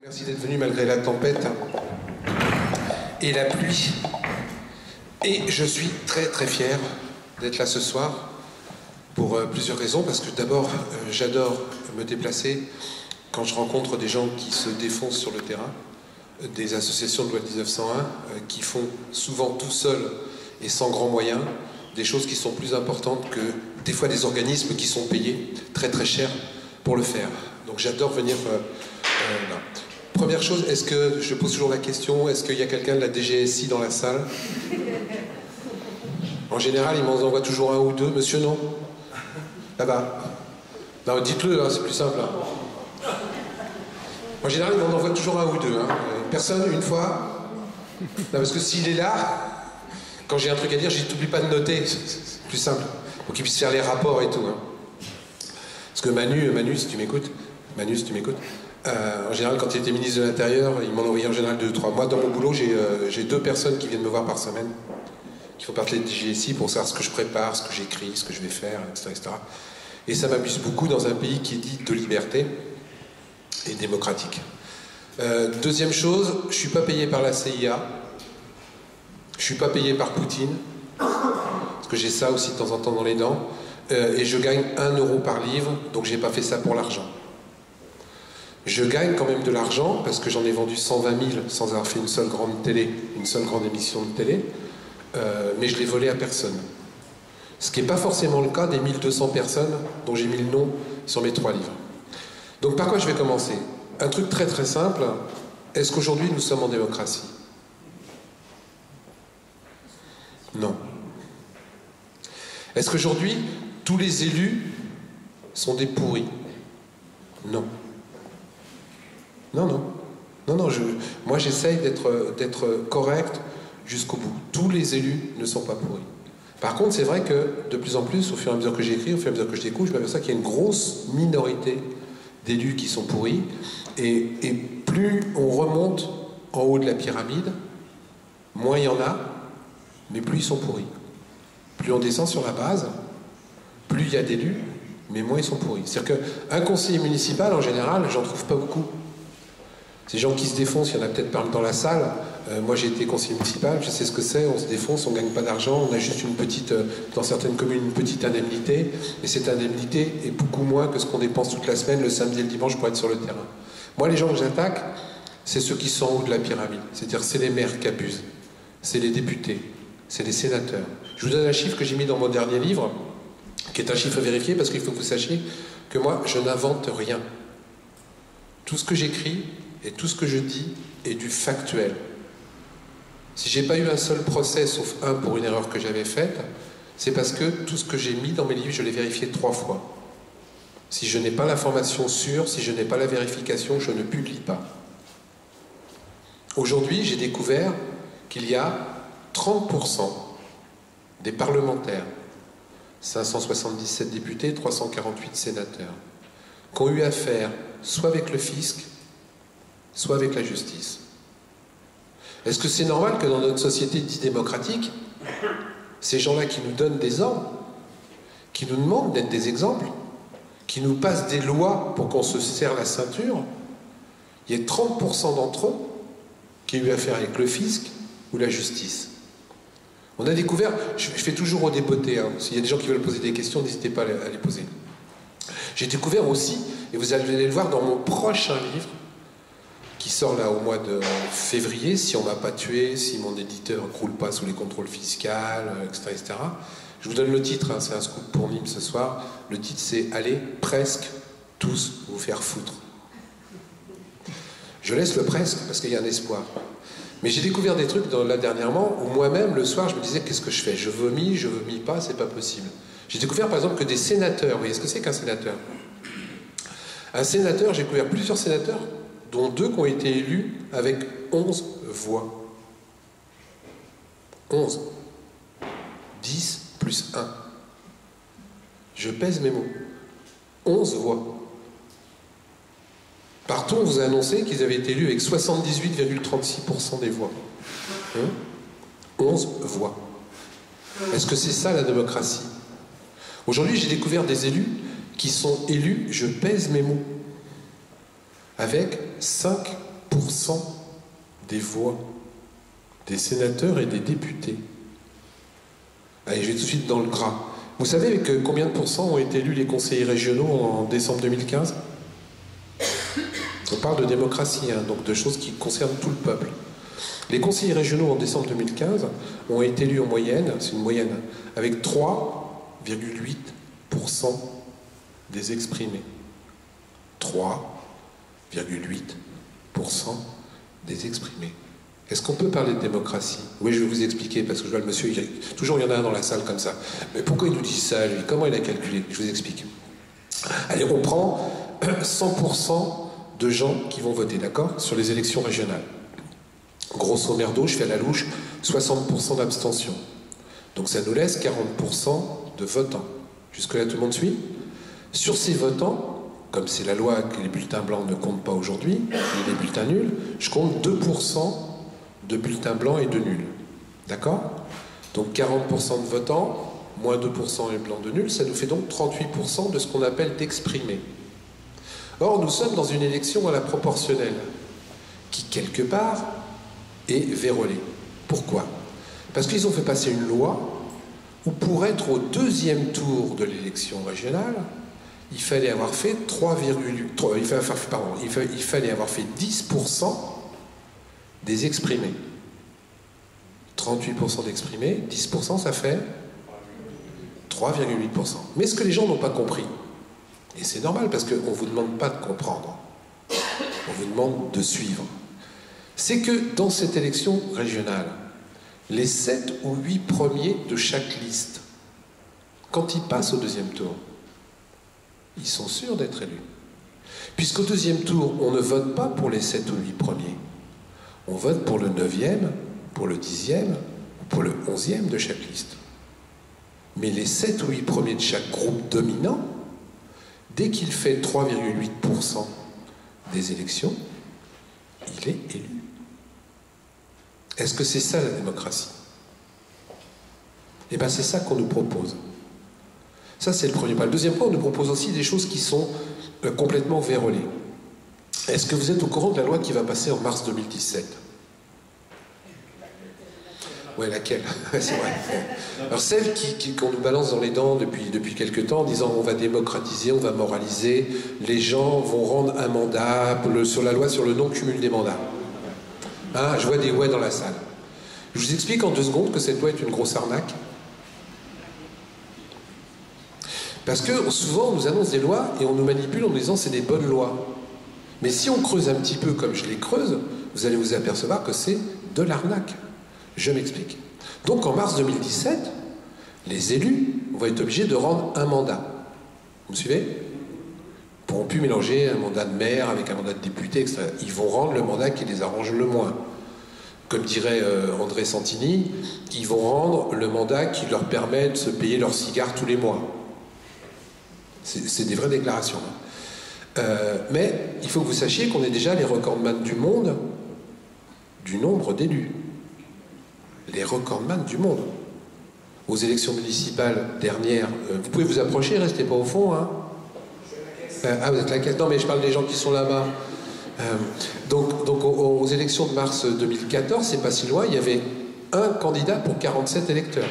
Merci d'être venu malgré la tempête et la pluie. Et je suis très très fier d'être là ce soir pour plusieurs raisons. Parce que d'abord, j'adore me déplacer quand je rencontre des gens qui se défoncent sur le terrain, des associations de loi de 1901 qui font souvent tout seuls et sans grands moyens des choses qui sont plus importantes que des fois des organismes qui sont payés très très cher pour le faire. Donc j'adore venir là. Première chose, est-ce que, je pose toujours la question, est-ce qu'il y a quelqu'un de la DGSI dans la salle? En général, ils m'en envoient toujours un ou deux. Monsieur, non? Là-bas. Non, dites-le, hein, c'est plus simple. Hein. En général, ils m'en envoient toujours un ou deux. Hein. Personne, une fois? Non, parce que s'il est là, quand j'ai un truc à dire, je dis, t'oublies pas de noter. C'est plus simple. Pour qu'il puisse faire les rapports et tout. Hein. Parce que Manu, si tu m'écoutes, en général, quand il était ministre de l'Intérieur, il m'en envoyait en général 2 ou 3. Moi, dans mon boulot, j'ai 2 personnes qui viennent me voir par semaine, qui font partie de la DGSI pour savoir ce que je prépare, ce que j'écris, ce que je vais faire, etc., etc. Et ça m'amuse beaucoup dans un pays qui est dit de liberté et démocratique. Deuxième chose, je ne suis pas payé par la CIA, je ne suis pas payé par Poutine, parce que j'ai ça aussi de temps en temps dans les dents, et je gagne 1 euro par livre, donc je n'ai pas fait ça pour l'argent. Je gagne quand même de l'argent parce que j'en ai vendu 120 000 sans avoir fait une seule grande télé, une seule grande émission de télé, mais je l'ai volé à personne. Ce qui n'est pas forcément le cas des 1200 personnes dont j'ai mis le nom sur mes 3 livres. Donc par quoi je vais commencer? Un truc très très simple, est-ce qu'aujourd'hui nous sommes en démocratie? Non. Est-ce qu'aujourd'hui tous les élus sont des pourris? Non. Non. Moi j'essaye d'être correct jusqu'au bout. Tous les élus ne sont pas pourris. Par contre, c'est vrai que de plus en plus, au fur et à mesure que j'écris, au fur et à mesure que je découvre, je m'aperçois qu'il y a une grosse minorité d'élus qui sont pourris. Et plus on remonte en haut de la pyramide, moins il y en a, mais plus ils sont pourris. Plus on descend sur la base, plus il y a d'élus, mais moins ils sont pourris. C'est-à-dire qu'un conseiller municipal, en général, j'en trouve pas beaucoup. Ces gens qui se défoncent, il y en a peut-être parmi dans la salle. Moi j'ai été conseiller municipal, je sais ce que c'est, on se défonce, on ne gagne pas d'argent, on a juste une petite, dans certaines communes, une petite indemnité, et cette indemnité est beaucoup moins que ce qu'on dépense toute la semaine, le samedi et le dimanche pour être sur le terrain. Moi les gens que j'attaque, c'est ceux qui sont en haut de la pyramide, c'est-à-dire c'est les maires qui abusent, c'est les députés, c'est les sénateurs. Je vous donne un chiffre que j'ai mis dans mon dernier livre, qui est un chiffre vérifié, parce qu'il faut que vous sachiez que moi je n'invente rien. Tout ce que j'écris et tout ce que je dis est du factuel. Si j'ai pas eu un seul procès, sauf un pour une erreur que j'avais faite, c'est parce que tout ce que j'ai mis dans mes livres, je l'ai vérifié 3 fois. Si je n'ai pas l'information sûre, si je n'ai pas la vérification, je ne publie pas. Aujourd'hui, j'ai découvert qu'il y a 30% des parlementaires, 577 députés, 348 sénateurs, qui ont eu affaire soit avec le fisc, soit avec la justice. Est-ce que c'est normal que dans notre société dite démocratique, ces gens-là qui nous donnent des ordres, qui nous demandent d'être des exemples, qui nous passent des lois pour qu'on se serre la ceinture, il y ait 30% d'entre eux qui ont eu affaire avec le fisc ou la justice? On a découvert, je fais toujours au dépoté, hein, s'il y a des gens qui veulent poser des questions, n'hésitez pas à les poser. J'ai découvert aussi, et vous allez le voir dans mon prochain livre, qui sort là au mois de février, si on ne m'a pas tué, si mon éditeur ne croule pas sous les contrôles fiscaux, etc., etc. Je vous donne le titre, hein, c'est un scoop pour Nîmes ce soir. Le titre c'est « Allez presque tous vous faire foutre ». Je laisse le presque parce qu'il y a un espoir. Mais j'ai découvert des trucs là dernièrement où moi-même le soir je me disais qu'est-ce que je fais? Je vomis pas, c'est pas possible. J'ai découvert par exemple que des sénateurs, vous voyez ce que c'est qu'un sénateur? Un sénateur, j'ai découvert plusieurs sénateurs, dont 2 qui ont été élus avec 11 voix. 11. 10 plus 1. Je pèse mes mots. 11 voix. Partons, on vous a annoncé qu'ils avaient été élus avec 78,36% des voix. 11 voix. Est-ce que c'est ça la démocratie? Aujourd'hui, j'ai découvert des élus qui sont élus, je pèse mes mots, avec 5 des voix des sénateurs et des députés. Allez, je vais tout de suite dans le gras. Vous savez avec combien de pourcents ont été élus les conseillers régionaux en décembre 2015? On parle de démocratie, hein, donc de choses qui concernent tout le peuple. Les conseillers régionaux en décembre 2015 ont été élus en moyenne, c'est une moyenne, avec 3,8% des exprimés. 3,8% des exprimés. Est-ce qu'on peut parler de démocratie? Oui, je vais vous expliquer, parce que je vois le monsieur, toujours il y en a un dans la salle comme ça. Mais pourquoi il nous dit ça, lui? Comment il a calculé? Je vous explique. Allez, on prend 100% de gens qui vont voter, d'accord, sur les élections régionales. Grosso merdo, je fais à la louche, 60% d'abstention. Donc ça nous laisse 40% de votants. Jusque-là, tout le monde suit? Sur ces votants, comme c'est la loi que les bulletins blancs ne comptent pas aujourd'hui, et les bulletins nuls, je compte 2% de bulletins blancs et de nuls. D'accord? Donc 40% de votants, moins 2% et blancs de nuls, ça nous fait donc 38% de ce qu'on appelle d'exprimés. Or, nous sommes dans une élection à la proportionnelle, qui, quelque part, est vérolée. Pourquoi? Parce qu'ils ont fait passer une loi où, pour être au deuxième tour de l'élection régionale, il fallait avoir fait 10% des exprimés. 38% d'exprimés, 10%, ça fait 3,8%. Mais ce que les gens n'ont pas compris, et c'est normal parce qu'on ne vous demande pas de comprendre, on vous demande de suivre, c'est que dans cette élection régionale, les 7 ou 8 premiers de chaque liste, quand ils passent au deuxième tour, ils sont sûrs d'être élus. Puisqu'au deuxième tour, on ne vote pas pour les 7 ou 8 premiers. On vote pour le 9e, pour le 10e, ou pour le 11e de chaque liste. Mais les 7 ou 8 premiers de chaque groupe dominant, dès qu'il fait 3,8% des élections, il est élu. Est-ce que c'est ça la démocratie? Eh bien, c'est ça qu'on nous propose. Ça, c'est le premier point. Le deuxième point, on nous propose aussi des choses qui sont complètement vérolées. Est-ce que vous êtes au courant de la loi qui va passer en mars 2017? Ouais, laquelle? C'est vrai. Alors celle qu'on nous balance dans les dents depuis quelques temps en disant on va démocratiser, on va moraliser, les gens vont rendre un mandat sur la loi sur le non-cumul des mandats. Hein, je vois des ouais dans la salle. Je vous explique en 2 secondes que cette loi est une grosse arnaque. Parce que souvent on nous annonce des lois et on nous manipule en nous disant c'est des bonnes lois. Mais si on creuse un petit peu comme je les creuse, vous allez vous apercevoir que c'est de l'arnaque. Je m'explique. Donc en mars 2017, les élus vont être obligés de rendre un mandat. Vous me suivez? Ils ne pourront plus mélanger un mandat de maire avec un mandat de député, etc. Ils vont rendre le mandat qui les arrange le moins. Comme dirait André Santini, ils vont rendre le mandat qui leur permet de se payer leurs cigares tous les mois. C'est des vraies déclarations. Mais il faut que vous sachiez qu'on est déjà les recordman du monde du nombre d'élus. Les recordman du monde. Aux élections municipales dernières, vous pouvez vous approcher, restez pas au fond. Hein. Ah, vous êtes la caisse. Non, mais je parle des gens qui sont là-bas. Donc aux élections de mars 2014, c'est pas si loin, il y avait un candidat pour 47 électeurs.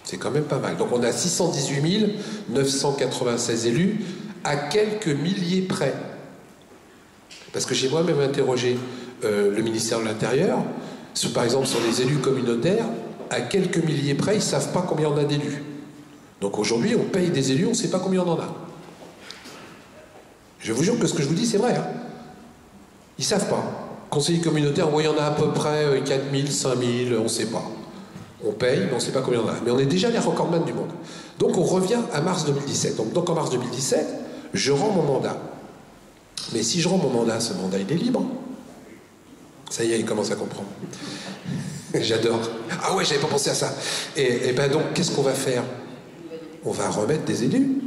C'est quand même pas mal. Donc on a 618 996 élus à quelques milliers près. Parce que j'ai moi-même interrogé le ministère de l'Intérieur, par exemple sur les élus communautaires, à quelques milliers près, ils ne savent pas combien on a d'élus. Donc aujourd'hui, on paye des élus, on ne sait pas combien on en a. Je vous jure que ce que je vous dis, c'est vrai. Hein. Ils ne savent pas. Conseiller communautaire, il y en a à peu près 4000, 5000, on ne sait pas. On paye, mais on ne sait pas combien on en a. Mais on est déjà les recordman du monde. Donc on revient à mars 2017. Donc en mars 2017, je rends mon mandat. Mais si je rends mon mandat, ce mandat, il est libre. Ça y est, il commence à comprendre. J'adore. Ah ouais, j'avais pas pensé à ça. Et ben donc, qu'est-ce qu'on va faire? On va remettre des élus.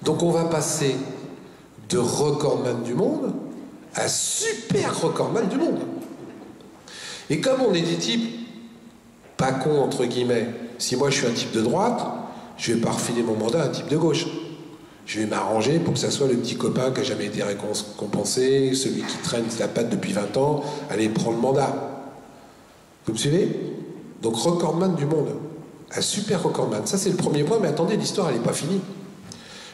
Donc on va passer de recordman du monde à super recordman du monde. Et comme on est des types pas cons, entre guillemets, si moi je suis un type de droite, je vais pas refiler mon mandat à un type de gauche. Je vais m'arranger pour que ça soit le petit copain qui n'a jamais été récompensé, celui qui traîne la patte depuis 20 ans, allez, prends le mandat. Vous me suivez? Donc recordman du monde. Un super recordman. Ça c'est le premier point, mais attendez, l'histoire elle n'est pas finie.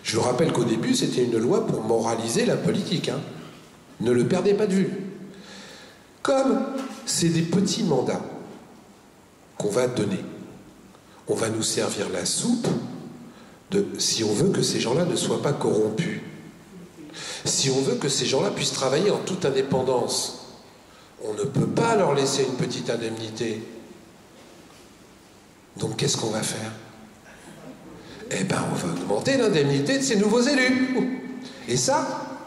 Je vous rappelle qu'au début, c'était une loi pour moraliser la politique. Hein. Ne le perdez pas de vue. Comme c'est des petits mandats qu'on va donner, on va nous servir la soupe si on veut que ces gens-là ne soient pas corrompus. Si on veut que ces gens-là puissent travailler en toute indépendance, on ne peut pas leur laisser une petite indemnité. Donc qu'est-ce qu'on va faire? Eh bien, on va augmenter l'indemnité de ces nouveaux élus. Et ça,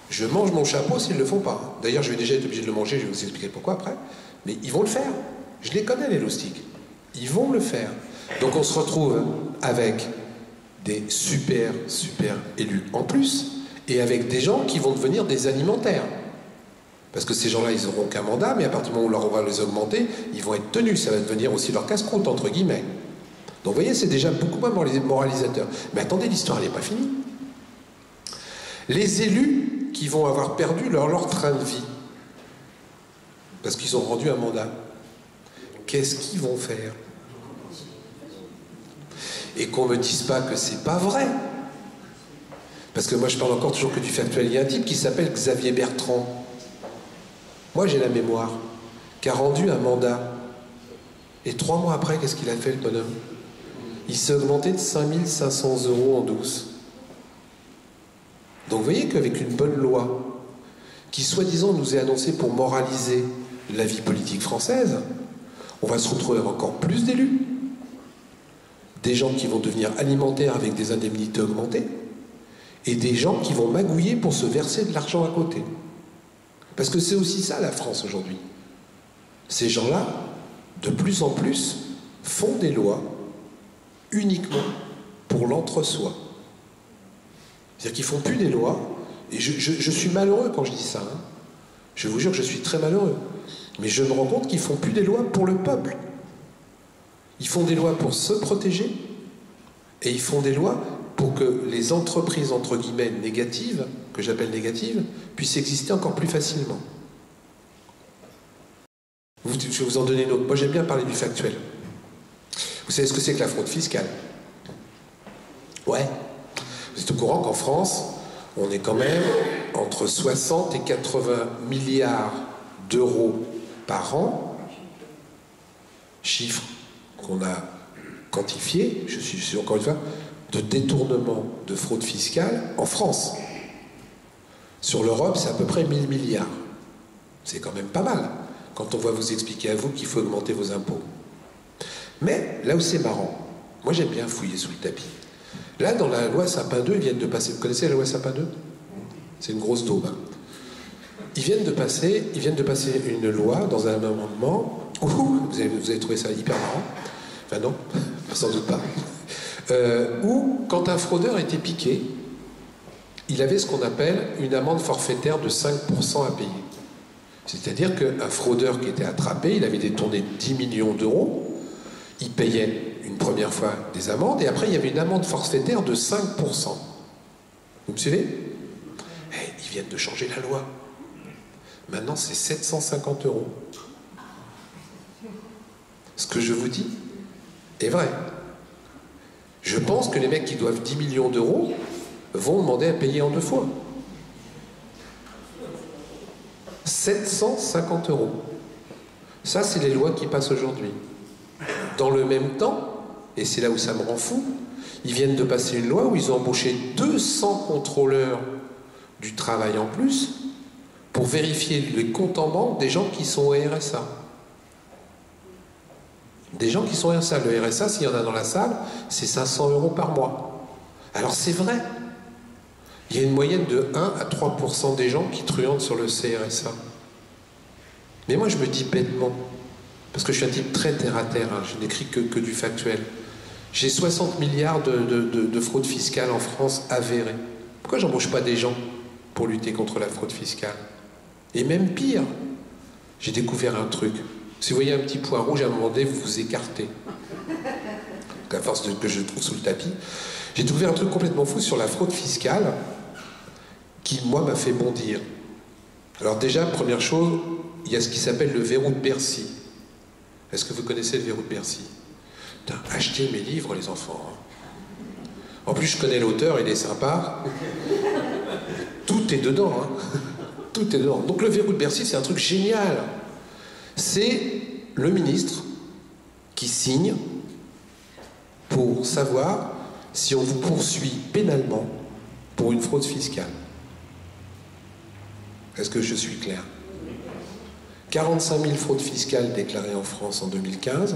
je mange mon chapeau s'ils ne le font pas. D'ailleurs, je vais déjà être obligé de le manger, je vais vous expliquer pourquoi après. Mais ils vont le faire. Je les connais, les loustiques. Ils vont le faire. Donc on se retrouve avec des super élus en plus, et avec des gens qui vont devenir des alimentaires. Parce que ces gens-là, ils n'auront qu'un mandat, mais à partir du moment où on va les augmenter, ils vont être tenus. Ça va devenir aussi leur casse-croûte, entre guillemets. Donc vous voyez, c'est déjà beaucoup moins moralisateur. Mais attendez, l'histoire n'est pas finie. Les élus qui vont avoir perdu leur train de vie, parce qu'ils ont rendu un mandat, qu'est-ce qu'ils vont faire? Et qu'on ne me dise pas que c'est pas vrai. Parce que moi, je parle encore toujours que du factuel. Il y a un type qui s'appelle Xavier Bertrand. Moi, j'ai la mémoire, qui a rendu un mandat. Et 3 mois après, qu'est-ce qu'il a fait, le bonhomme? Il s'est augmenté de 5 500 € en douce. Donc vous voyez qu'avec une bonne loi, qui soi-disant nous est annoncée pour moraliser la vie politique française, on va se retrouver avec encore plus d'élus. Des gens qui vont devenir alimentaires avec des indemnités augmentées, et des gens qui vont magouiller pour se verser de l'argent à côté. Parce que c'est aussi ça la France aujourd'hui. Ces gens-là, de plus en plus, font des lois uniquement pour l'entre-soi. C'est-à-dire qu'ils ne font plus des lois, et je suis malheureux quand je dis ça. Hein. Je vous jure que je suis très malheureux. Mais je me rends compte qu'ils ne font plus des lois pour le peuple. Ils font des lois pour se protéger, et ils font des lois pour que les entreprises, entre guillemets, négatives, que j'appelle négatives, puissent exister encore plus facilement. Je vais vous en donner une autre. Moi, j'aime bien parler du factuel. Vous savez ce que c'est que la fraude fiscale? Ouais. Vous êtes au courant qu'en France, on est quand même entre 60 et 80 milliards d'euros par an, chiffre qu'on a quantifié, je suis encore une fois, de détournement de fraude fiscale en France. Sur l'Europe, c'est à peu près 1000 milliards. C'est quand même pas mal, quand on va vous expliquer à vous qu'il faut augmenter vos impôts. Mais, là où c'est marrant, moi j'aime bien fouiller sous le tapis. Là, dans la loi Sapin 2, ils viennent de passer... Vous connaissez la loi Sapin 2? C'est une grosse daube. Hein. Ils viennent de passer une loi dans un amendement... Vous avez trouvé ça hyper marrant. Enfin non, sans doute pas. Où, quand un fraudeur était piqué, il avait ce qu'on appelle une amende forfaitaire de 5% à payer. C'est-à-dire qu'un fraudeur qui était attrapé, il avait détourné 10 millions d'euros, il payait une première fois des amendes, et après il y avait une amende forfaitaire de 5%. Vous me suivez? Ils viennent de changer la loi. Maintenant, c'est 750 €. Ce que je vous dis est vrai. Je pense que les mecs qui doivent 10 millions d'euros vont demander à payer en 2 fois. 750 €. Ça, c'est les lois qui passent aujourd'hui. Dans le même temps, et c'est là où ça me rend fou, ils viennent de passer une loi où ils ont embauché 200 contrôleurs du travail en plus pour vérifier les comptes en banque des gens qui sont au RSA. Des gens qui sont au RSA. Le RSA, s'il y en a dans la salle, c'est 500 € par mois. Alors c'est vrai. Il y a une moyenne de 1 à 3% des gens qui truandent sur le CRSA. Mais moi, je me dis bêtement, parce que je suis un type très terre-à-terre, hein, je n'écris que du factuel. J'ai 60 milliards de fraude fiscale en France avérée. Pourquoi j'embauche pas des gens pour lutter contre la fraude fiscale? Et même pire, j'ai découvert un truc. Si vous voyez un petit point rouge, à un moment donné, vous vous écartez. à force que je trouve sous le tapis, j'ai trouvé un truc complètement fou sur la fraude fiscale qui, moi, m'a fait bondir. Alors déjà, première chose, il y a ce qui s'appelle le verrou de Bercy. Est-ce que vous connaissez le verrou de Bercy? Putain, achetez mes livres, les enfants. En plus, je connais l'auteur, il est sympa. Tout est dedans, hein. Tout est dedans. Donc le verrou de Bercy, c'est un truc génial. C'est le ministre qui signe pour savoir si on vous poursuit pénalement pour une fraude fiscale. Est-ce que je suis clair? 45 000 fraudes fiscales déclarées en France en 2015,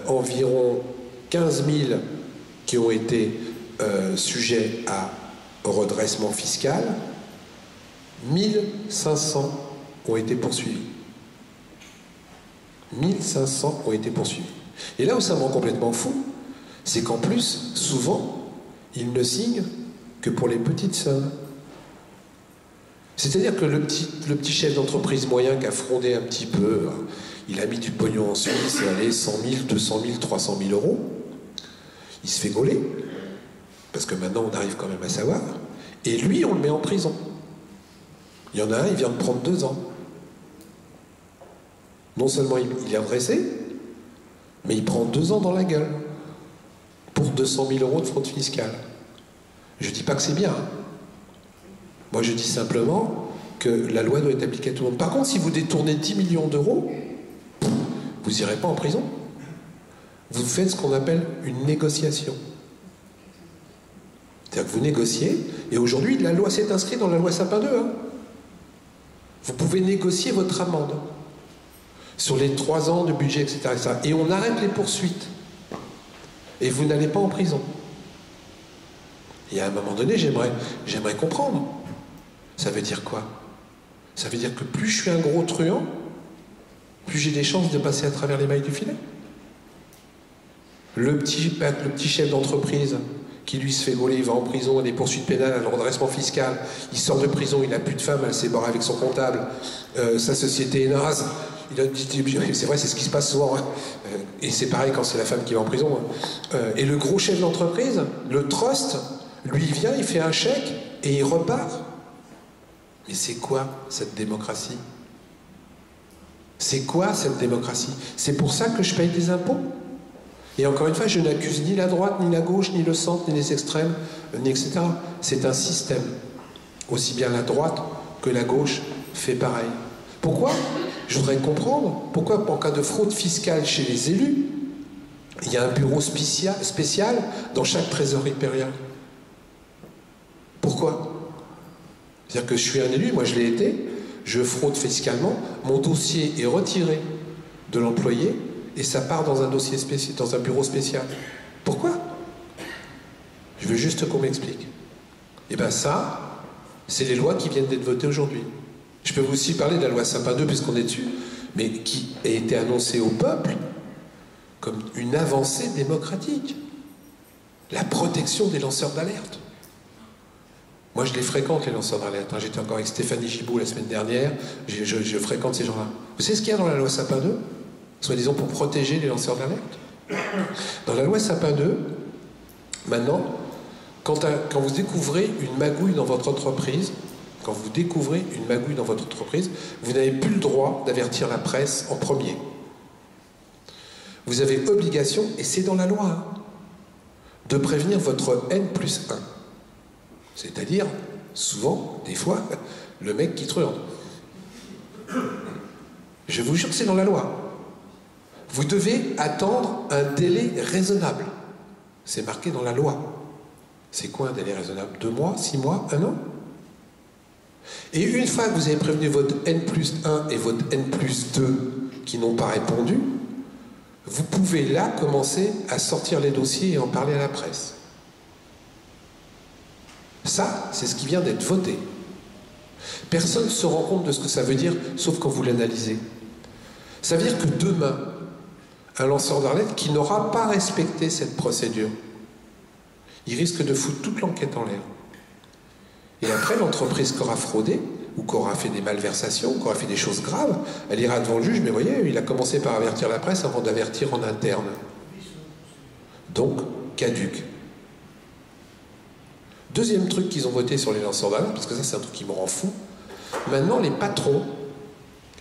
environ 15 000 qui ont été sujets à redressement fiscal, 1500 ont été poursuivis. 1500 ont été poursuivis. Et là où ça me rend complètement fou, c'est qu'en plus, souvent, ils ne signent que pour les petites sommes. C'est-à-dire que le petit chef d'entreprise moyen qui a frondé un petit peu, il a mis du pognon en Suisse, allez, 100 000, 200 000, 300 000 euros, il se fait gauler, parce que maintenant on arrive quand même à savoir, et lui on le met en prison. Il y en a un, il vient de prendre 2 ans. Non seulement il est redressé, mais il prend 2 ans dans la gueule pour 200 000 euros de fraude fiscale. Je dis pas que c'est bien, hein. Moi, je dis simplement que la loi doit être appliquée à tout le monde. Par contre, si vous détournez 10 millions d'euros, vous n'irez pas en prison. Vous faites ce qu'on appelle une négociation. C'est-à-dire que vous négociez, et aujourd'hui, la loi s'est inscrite dans la loi Sapin 2. Hein. Vous pouvez négocier votre amende sur les 3 ans de budget, etc., etc. Et on arrête les poursuites. Et vous n'allez pas en prison. Et à un moment donné, j'aimerais comprendre. Ça veut dire quoi? Ça veut dire que plus je suis un gros truand, plus j'ai des chances de passer à travers les mailles du filet. Le petit chef d'entreprise qui lui se fait gauler, il va en prison, à des poursuites pénales, à un redressement fiscal, il sort de prison, il n'a plus de femme, elle s'est barrée avec son comptable, sa société est naze. C'est vrai, c'est ce qui se passe souvent. Hein. Et c'est pareil quand c'est la femme qui va en prison. Hein. Et le gros chef d'entreprise, le trust, lui il vient, il fait un chèque et il repart. Mais c'est quoi cette démocratie? C'est quoi cette démocratie? C'est pour ça que je paye des impôts. Et encore une fois, je n'accuse ni la droite, ni la gauche, ni le centre, ni les extrêmes, ni etc. C'est un système. Aussi bien la droite que la gauche fait pareil. Pourquoi? Je voudrais comprendre pourquoi, en cas de fraude fiscale chez les élus, il y a un bureau spécial dans chaque trésorerie impériale. Pourquoi? C'est-à-dire que je suis un élu, moi je l'ai été, je fraude fiscalement, mon dossier est retiré de l'employé et ça part dans un dossier spécial, dans un bureau spécial. Pourquoi? Je veux juste qu'on m'explique. Et bien ça, c'est les lois qui viennent d'être votées aujourd'hui. Je peux vous aussi parler de la loi Sapin 2 puisqu'on est dessus, mais qui a été annoncée au peuple comme une avancée démocratique. La protection des lanceurs d'alerte. Moi, je les fréquente, les lanceurs d'alerte. Hein. J'étais encore avec Stéphanie Gibault la semaine dernière. Je fréquente ces gens-là. Vous savez ce qu'il y a dans la loi Sapin 2? Soi-disant pour protéger les lanceurs d'alerte. Dans la loi Sapin 2, maintenant, quand vous découvrez une magouille dans votre entreprise, vous n'avez plus le droit d'avertir la presse en premier. Vous avez obligation, et c'est dans la loi, hein, de prévenir votre N+1. C'est-à-dire, souvent, des fois, le mec qui truande. Je vous jure que c'est dans la loi. Vous devez attendre un délai raisonnable. C'est marqué dans la loi. C'est quoi un délai raisonnable? 2 mois, 6 mois, 1 an? Et une fois que vous avez prévenu votre N+1 et votre N+2 qui n'ont pas répondu, vous pouvez là commencer à sortir les dossiers et en parler à la presse. Ça, c'est ce qui vient d'être voté. Personne ne se rend compte de ce que ça veut dire, sauf quand vous l'analysez. Ça veut dire que demain, un lanceur d'alerte qui n'aura pas respecté cette procédure, il risque de foutre toute l'enquête en l'air. Et après, l'entreprise qui aura fraudé, ou qui aura fait des malversations, qui aura fait des choses graves, elle ira devant le juge, mais voyez, il a commencé par avertir la presse avant d'avertir en interne. Donc, caduque. Deuxième truc qu'ils ont voté sur les lanceurs d'alerte, parce que ça c'est un truc qui me rend fou, maintenant les patrons,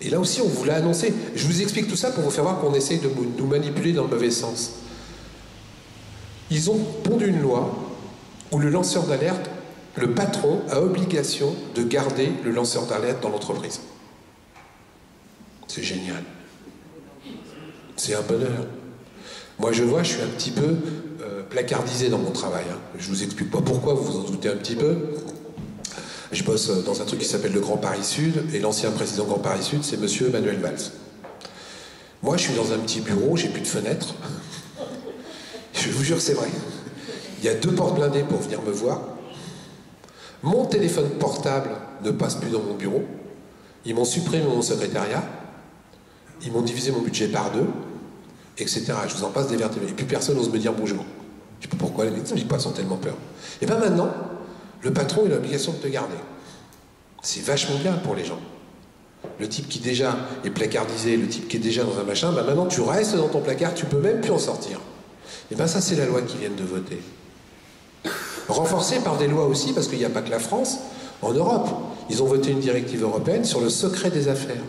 et là aussi on vous l'a annoncé, je vous explique tout ça pour vous faire voir qu'on essaye de nous manipuler dans le mauvais sens. Ils ont pondu une loi où le lanceur d'alerte, le patron a obligation de garder le lanceur d'alerte dans l'entreprise. C'est génial. C'est un bonheur. Moi je vois, je suis un petit peu placardisé dans mon travail. Hein. Je vous explique pas pourquoi, vous vous en doutez un petit peu. Je bosse dans un truc qui s'appelle le Grand Paris Sud, et l'ancien président Grand Paris Sud, c'est monsieur Manuel Valls. Moi je suis dans un petit bureau, j'ai plus de fenêtre. Je vous jure, c'est vrai. Il y a 2 portes blindées pour venir me voir. Mon téléphone portable ne passe plus dans mon bureau. Ils m'ont supprimé mon secrétariat. Ils m'ont divisé mon budget par 2, etc. Je vous en passe des vertébrés. Et puis personne n'ose me dire bonjour. Je ne sais pas pourquoi, les médecins ne sont tellement peur. Et bien maintenant, le patron il a l'obligation de te garder. C'est vachement bien pour les gens. Le type qui déjà est placardisé, le type qui est déjà dans un machin, ben maintenant tu restes dans ton placard, tu peux même plus en sortir. Et bien ça c'est la loi qu'ils viennent de voter. Renforcée par des lois aussi, parce qu'il n'y a pas que la France, en Europe. Ils ont voté une directive européenne sur le secret des affaires.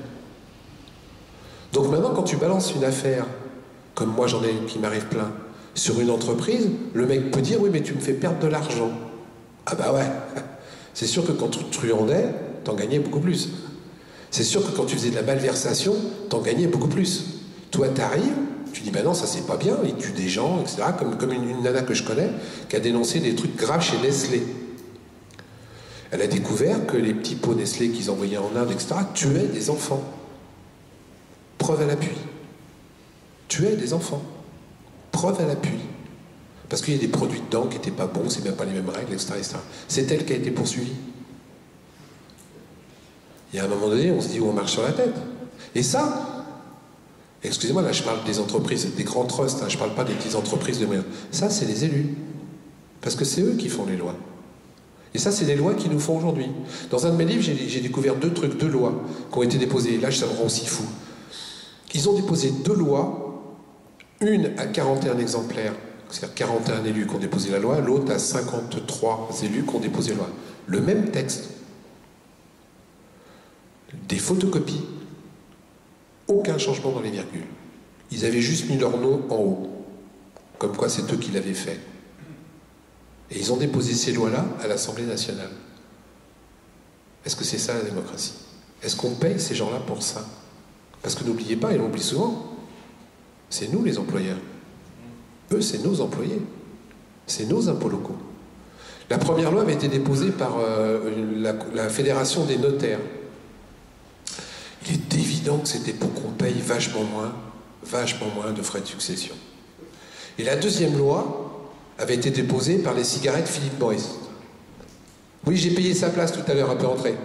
Donc maintenant quand tu balances une affaire, comme moi j'en ai qui m'arrive plein, sur une entreprise, le mec peut dire oui mais tu me fais perdre de l'argent. Ah bah ouais, c'est sûr que quand tu truandais, t'en gagnais beaucoup plus. C'est sûr que quand tu faisais de la malversation, t'en gagnais beaucoup plus. Toi t'arrives, tu dis bah non ça c'est pas bien, il tue des gens, etc. Comme une nana que je connais qui a dénoncé des trucs graves chez Nestlé. Elle a découvert que les petits pots Nestlé qu'ils envoyaient en Inde, etc. tuaient des enfants. Preuve à l'appui. Tuaient des enfants. Preuve à l'appui. Parce qu'il y a des produits dedans qui n'étaient pas bons, c'est même pas les mêmes règles, etc. etc. C'est elle qui a été poursuivie. Il y a un moment donné, on se dit où on marche sur la tête. Et ça, excusez-moi, là je parle des entreprises, des grands trusts, hein, je ne parle pas des petites entreprises de moyens. Ça, c'est les élus. Parce que c'est eux qui font les lois. Et ça, c'est les lois qu'ils nous font aujourd'hui. Dans un de mes livres, j'ai découvert 2 trucs, 2 lois qui ont été déposées. Et là, ça me rend aussi fou. Ils ont déposé 2 lois, une à 41 exemplaires, c'est-à-dire 41 élus qui ont déposé la loi, l'autre à 53 élus qui ont déposé la loi. Le même texte. Des photocopies. Aucun changement dans les virgules. Ils avaient juste mis leur nom en haut. Comme quoi c'est eux qui l'avaient fait. Et ils ont déposé ces lois-là à l'Assemblée nationale. Est-ce que c'est ça la démocratie? Est-ce qu'on paye ces gens-là pour ça? Parce que n'oubliez pas, et on l'oublie souvent, c'est nous les employeurs. Eux, c'est nos employés. C'est nos impôts locaux. La première loi avait été déposée par la Fédération des notaires. Il est évident que c'était pour qu'on paye vachement moins de frais de succession. Et la deuxième loi avait été déposée par les cigarettes Philip Morris. Oui, j'ai payé sa place tout à l'heure, un peu rentré.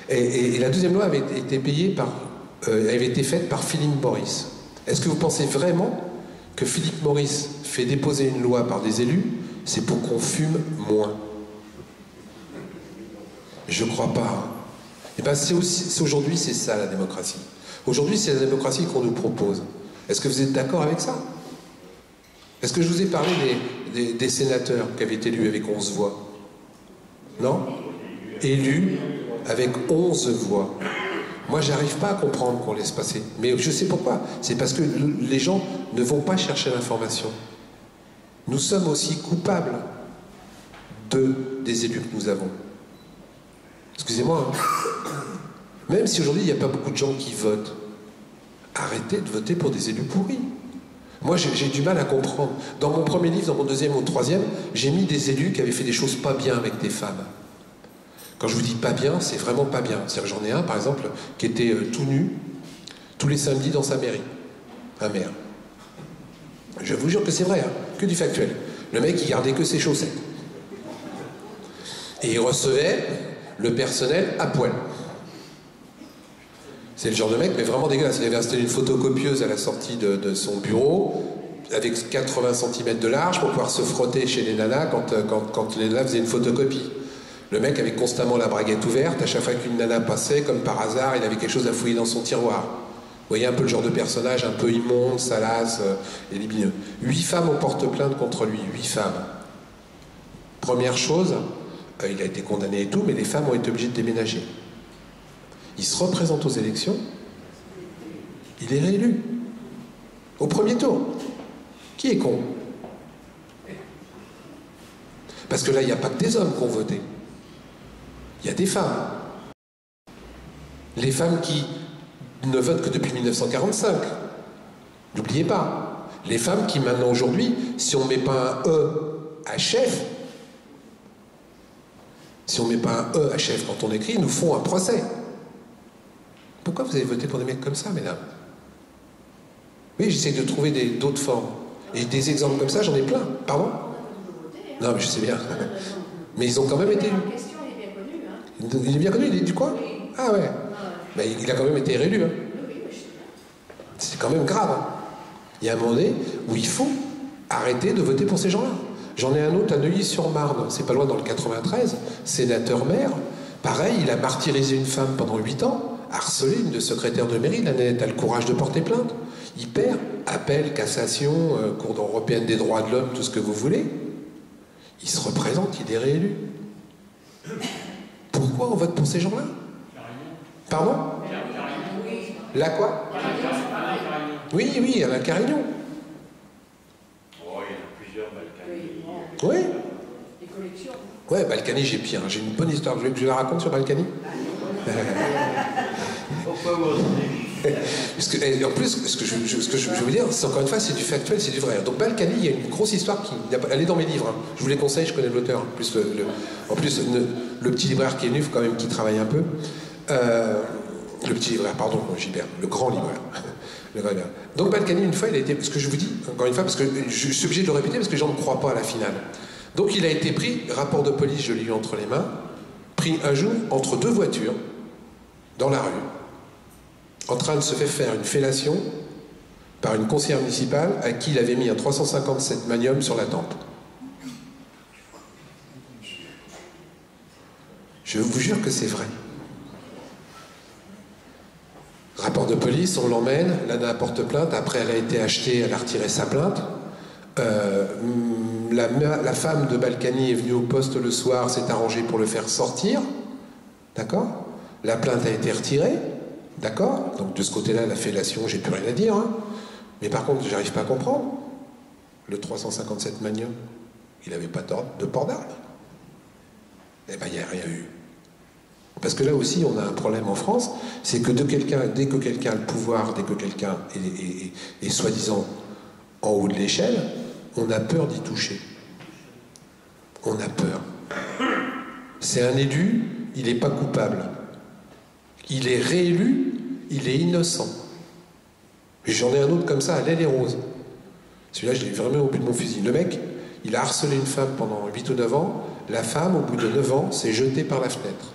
Et la deuxième loi avait été faite par Philip Morris. Est-ce que vous pensez vraiment que Philip Morris fait déposer une loi par des élus, c'est pour qu'on fume moins? Je crois pas. Hein. Et ben aujourd'hui, c'est ça la démocratie. Aujourd'hui, c'est la démocratie qu'on nous propose. Est-ce que vous êtes d'accord avec ça? Est-ce que je vous ai parlé des sénateurs qui avaient été élus avec 11 voix? Non? Élus avec 11 voix. Moi, j'arrive pas à comprendre qu'on laisse passer. Mais je sais pourquoi. C'est parce que les gens ne vont pas chercher l'information. Nous sommes aussi coupables des élus que nous avons. Excusez-moi. Hein. Même si aujourd'hui, il n'y a pas beaucoup de gens qui votent, arrêtez de voter pour des élus pourris. Moi, j'ai du mal à comprendre. Dans mon premier livre, dans mon deuxième ou troisième, j'ai mis des élus qui avaient fait des choses pas bien avec des femmes. Quand je vous dis pas bien, c'est vraiment pas bien. C'est-à-dire, j'en ai un, par exemple, qui était tout nu, tous les samedis dans sa mairie. Un maire. Je vous jure que c'est vrai, hein, que du factuel. Le mec, il gardait que ses chaussettes. Et il recevait le personnel à poil. C'est le genre de mec, mais vraiment dégueulasse. Il avait installé une photocopieuse à la sortie de son bureau, avec 80 cm de large, pour pouvoir se frotter chez les nanas quand les nanas faisaient une photocopie. Le mec avait constamment la braguette ouverte, à chaque fois qu'une nana passait, comme par hasard, il avait quelque chose à fouiller dans son tiroir. voyez un peu le genre de personnage un peu immonde, salace et libidineux. 8 femmes ont porté plainte contre lui, 8 femmes. Première chose, il a été condamné et tout, mais les femmes ont été obligées de déménager. Il se représente aux élections, il est réélu. Au premier tour. Qui est con? Parce que là, il n'y a pas que des hommes qui ont voté. Il y a des femmes. Les femmes qui ne votent que depuis 1945. N'oubliez pas. Les femmes qui, maintenant, aujourd'hui, si on ne met pas un E à chef, si on ne met pas un E à chef quand on écrit, nous font un procès. Pourquoi vous avez voté pour des mecs comme ça, mesdames? Oui, j'essaie de trouver d'autres formes. Et des exemples comme ça, j'en ai plein. Pardon? Non, mais je sais bien. Mais ils ont quand même été élus. Il est bien connu, il est du quoi? Ah ouais. Mais il a quand même été réélu. Hein. C'est quand même grave. Hein. Il y a un moment donné où il faut arrêter de voter pour ces gens-là. J'en ai un autre à Neuilly-sur-Marne, c'est pas loin dans le 93, sénateur-maire. Pareil, il a martyrisé une femme pendant 8 ans, harcelé une de secrétaire de mairie, la nette a le courage de porter plainte. Il perd, appel, cassation, Cour européenne des droits de l'homme, tout ce que vous voulez. Il se représente, il est réélu. Pourquoi on vote pour ces gens-là? Pardon? La quoi? Oui, oui, Alain Carignon. Oh, il y en a plusieurs, Balkany. Oui. Les collections. Ouais, Balkany, j'ai pire. J'ai une bonne histoire. Vous voulez que je la raconte sur Balkany? Pourquoi vous Parce que, en plus, ce que je veux vous dire, c'est encore une fois, c'est du factuel, c'est du vrai. Donc Balkany, il y a une grosse histoire qui... Elle est dans mes livres. Hein. Je vous les conseille, je connais l'auteur. En plus, le petit libraire qui est venu, il faut quand même qu'il travaille un peu. Le petit libraire, pardon, Gilbert. Le grand libraire. Le grand libraire. Donc Balkany, une fois, il a été... Ce que je vous dis, encore une fois, parce que je suis obligé de le répéter, parce que les gens ne croient pas à la finale. Donc il a été pris, rapport de police, je l'ai eu entre les mains, pris un jour entre 2 voitures, dans la rue, en train de se faire une fellation par une conseillère municipale à qui il avait mis un 357 Magnum sur la tempe. Je vous jure que c'est vrai. Rapport de police, on l'emmène, Lana porte plainte, après elle a été achetée, elle a retiré sa plainte. La femme de Balkany est venue au poste le soir, s'est arrangée pour le faire sortir. D'accord? La plainte a été retirée. D'accord? Donc de ce côté-là, la fellation, j'ai plus rien à dire. Hein. Mais par contre, j'arrive pas à comprendre. Le 357 Magnum, il n'avait pas de port d'armes. Eh bien, il n'y a rien eu. Parce que là aussi, on a un problème en France, c'est que dès que quelqu'un a le pouvoir, dès que quelqu'un est soi-disant en haut de l'échelle, on a peur d'y toucher. On a peur. C'est un élu, il n'est pas coupable. Il est réélu, il est innocent. J'en ai un autre comme ça, à l'aile et rose. Celui-là, je l'ai vraiment au bout de mon fusil. Le mec, il a harcelé une femme pendant 8 ou 9 ans. La femme, au bout de 9 ans, s'est jetée par la fenêtre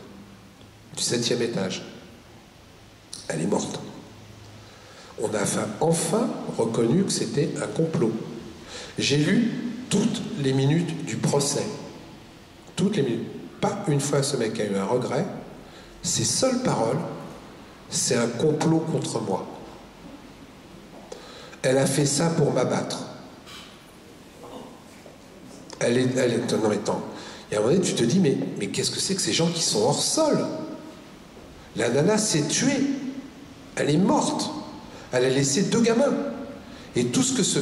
du 7e étage. Elle est morte. On a enfin reconnu que c'était un complot. J'ai lu toutes les minutes du procès. Toutes les minutes. Pas une fois ce mec a eu un regret. Ses seules paroles, c'est un complot contre moi. Elle a fait ça pour m'abattre. Non mais attends. Et à un moment donné, tu te dis, mais qu'est-ce que c'est que ces gens qui sont hors sol? La nana s'est tuée. Elle est morte. Elle a laissé 2 gamins. Et tout ce que ce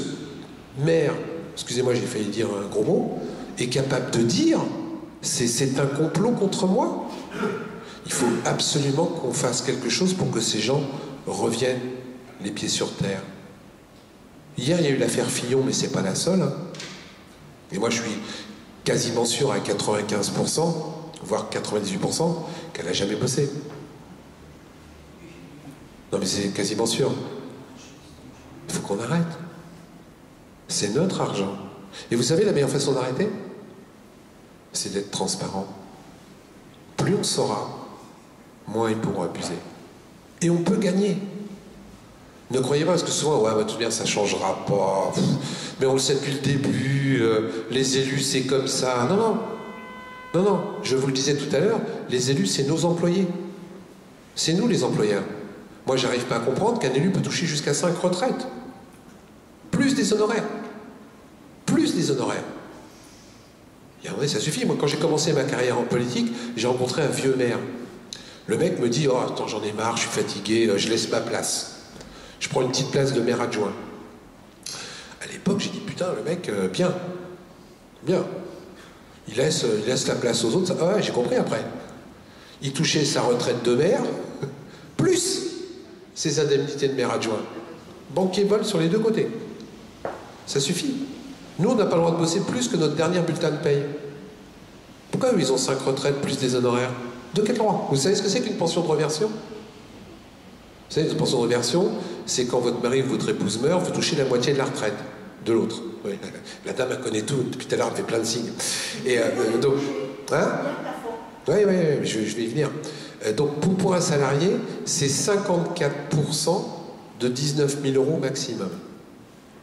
maire, excusez-moi, j'ai failli dire un gros mot, est capable de dire, c'est un complot contre moi. Il faut absolument qu'on fasse quelque chose pour que ces gens reviennent les pieds sur terre. Hier, il y a eu l'affaire Fillon, mais c'est pas la seule. Hein. Et moi, je suis quasiment sûr à 95%, voire 98%, qu'elle n'a jamais bossé. Non, mais c'est quasiment sûr. Il faut qu'on arrête. C'est notre argent. Et vous savez, la meilleure façon d'arrêter, c'est d'être transparent. Plus on saura, moins ils pourront abuser. Et on peut gagner. Ne croyez pas, parce que souvent, ouais, bah, tout bien, ça changera pas. Mais on le sait depuis le début, les élus, c'est comme ça. Non, non. Non, non. Je vous le disais tout à l'heure, les élus, c'est nos employés. C'est nous, les employeurs. Moi, j'arrive pas à comprendre qu'un élu peut toucher jusqu'à 5 retraites. Plus des honoraires. Plus des honoraires. Et en vrai, ça suffit. Moi, quand j'ai commencé ma carrière en politique, j'ai rencontré un vieux maire. Le mec me dit « Oh, attends, j'en ai marre, je suis fatigué, je laisse ma place. Je prends une petite place de maire adjoint. » À l'époque, j'ai dit « Putain, le mec, bien. Bien. Il laisse la place aux autres. » Ah ouais, j'ai compris après. Il touchait sa retraite de maire, plus ses indemnités de maire adjoint. Banquier vol sur les deux côtés. Ça suffit. Nous, on n'a pas le droit de bosser plus que notre dernier bulletin de paye. Pourquoi eux, ils ont 5 retraites plus des honoraires? De quel droit? Vous savez ce que c'est qu'une pension de reversion? Vous savez, une pension de reversion, c'est quand votre mari ou votre épouse meurt, vous touchez la moitié de la retraite de l'autre. Oui. La dame, elle connaît tout. Depuis tout à l'heure, elle fait plein de signes. Et donc... Hein? Oui, je vais y venir. Donc, pour un salarié, c'est 54% de 19 000 euros maximum.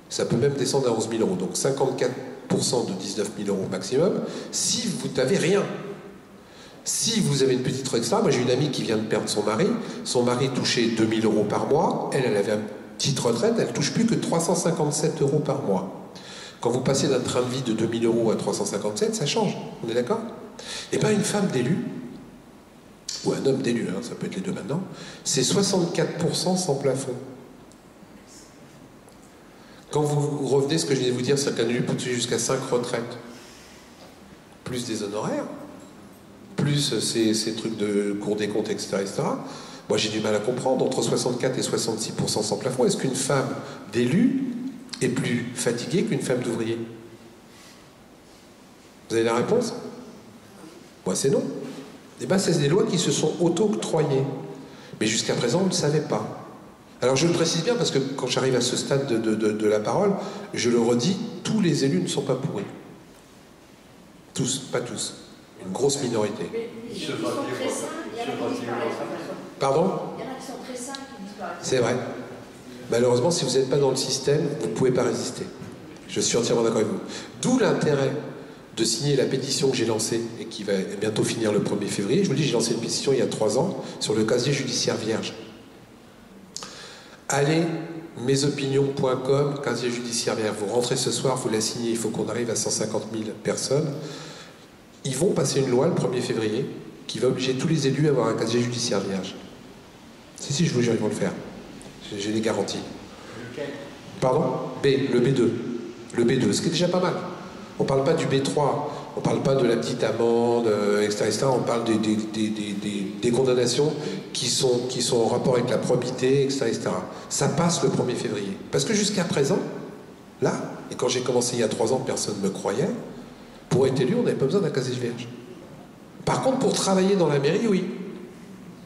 Ça peut même descendre à 11 000 euros. Donc, 54% de 19 000 euros maximum, si vous n'avez rien. Si vous avez une petite retraite, moi j'ai une amie qui vient de perdre son mari touchait 2 000 euros par mois, elle avait une petite retraite, elle ne touche plus que 357 euros par mois. Quand vous passez d'un train de vie de 2 000 euros à 357, ça change, on est d'accord? Et bien une femme d'élu, ou un homme d'élu, hein, ça peut être les deux maintenant, c'est 64% sans plafond. Quand vous revenez, ce que je viens de vous dire, c'est qu'un élu peut toucher jusqu'à 5 retraites, plus des honoraires, plus ces trucs de Cour des comptes, etc. Moi, j'ai du mal à comprendre. Entre 64 et 66% sans plafond, est-ce qu'une femme d'élu est plus fatiguée qu'une femme d'ouvrier? Vous avez la réponse? Moi, c'est non. Eh bien, c'est des lois qui se sont auto-octroyées. Mais jusqu'à présent, on ne le savait pas. Alors, je le précise bien parce que quand j'arrive à ce stade de la parole, je le redis, tous les élus ne sont pas pourris. Tous, pas tous. Une grosse minorité. Mais ils sont très sains, il y en a qui disparaissent. Pardon? Il y en a qui sont très sains qui disparaissent. C'est vrai. Malheureusement, si vous n'êtes pas dans le système, vous ne pouvez pas résister. Je suis entièrement d'accord avec vous. D'où l'intérêt de signer la pétition que j'ai lancée et qui va bientôt finir le 1er février. Je vous dis, j'ai lancé une pétition il y a 3 ans sur le casier judiciaire vierge. Allez, mesopinions.com, casier judiciaire vierge. Vous rentrez ce soir, vous la signez, il faut qu'on arrive à 150 000 personnes. Ils vont passer une loi le 1er février qui va obliger tous les élus à avoir un casier judiciaire vierge. Si, je vous jure, ils vont le faire. J'ai les garanties. Lequel? Pardon? Le B2. Le B2, ce qui est déjà pas mal. On ne parle pas du B3, on ne parle pas de la petite amende, etc. On parle des condamnations qui sont en rapport avec la probité, etc. Ça passe le 1er février. Parce que jusqu'à présent, là, et quand j'ai commencé il y a 3 ans, personne ne me croyait, pour être élu, on n'avait pas besoin d'un casier vierge. Par contre, pour travailler dans la mairie, oui.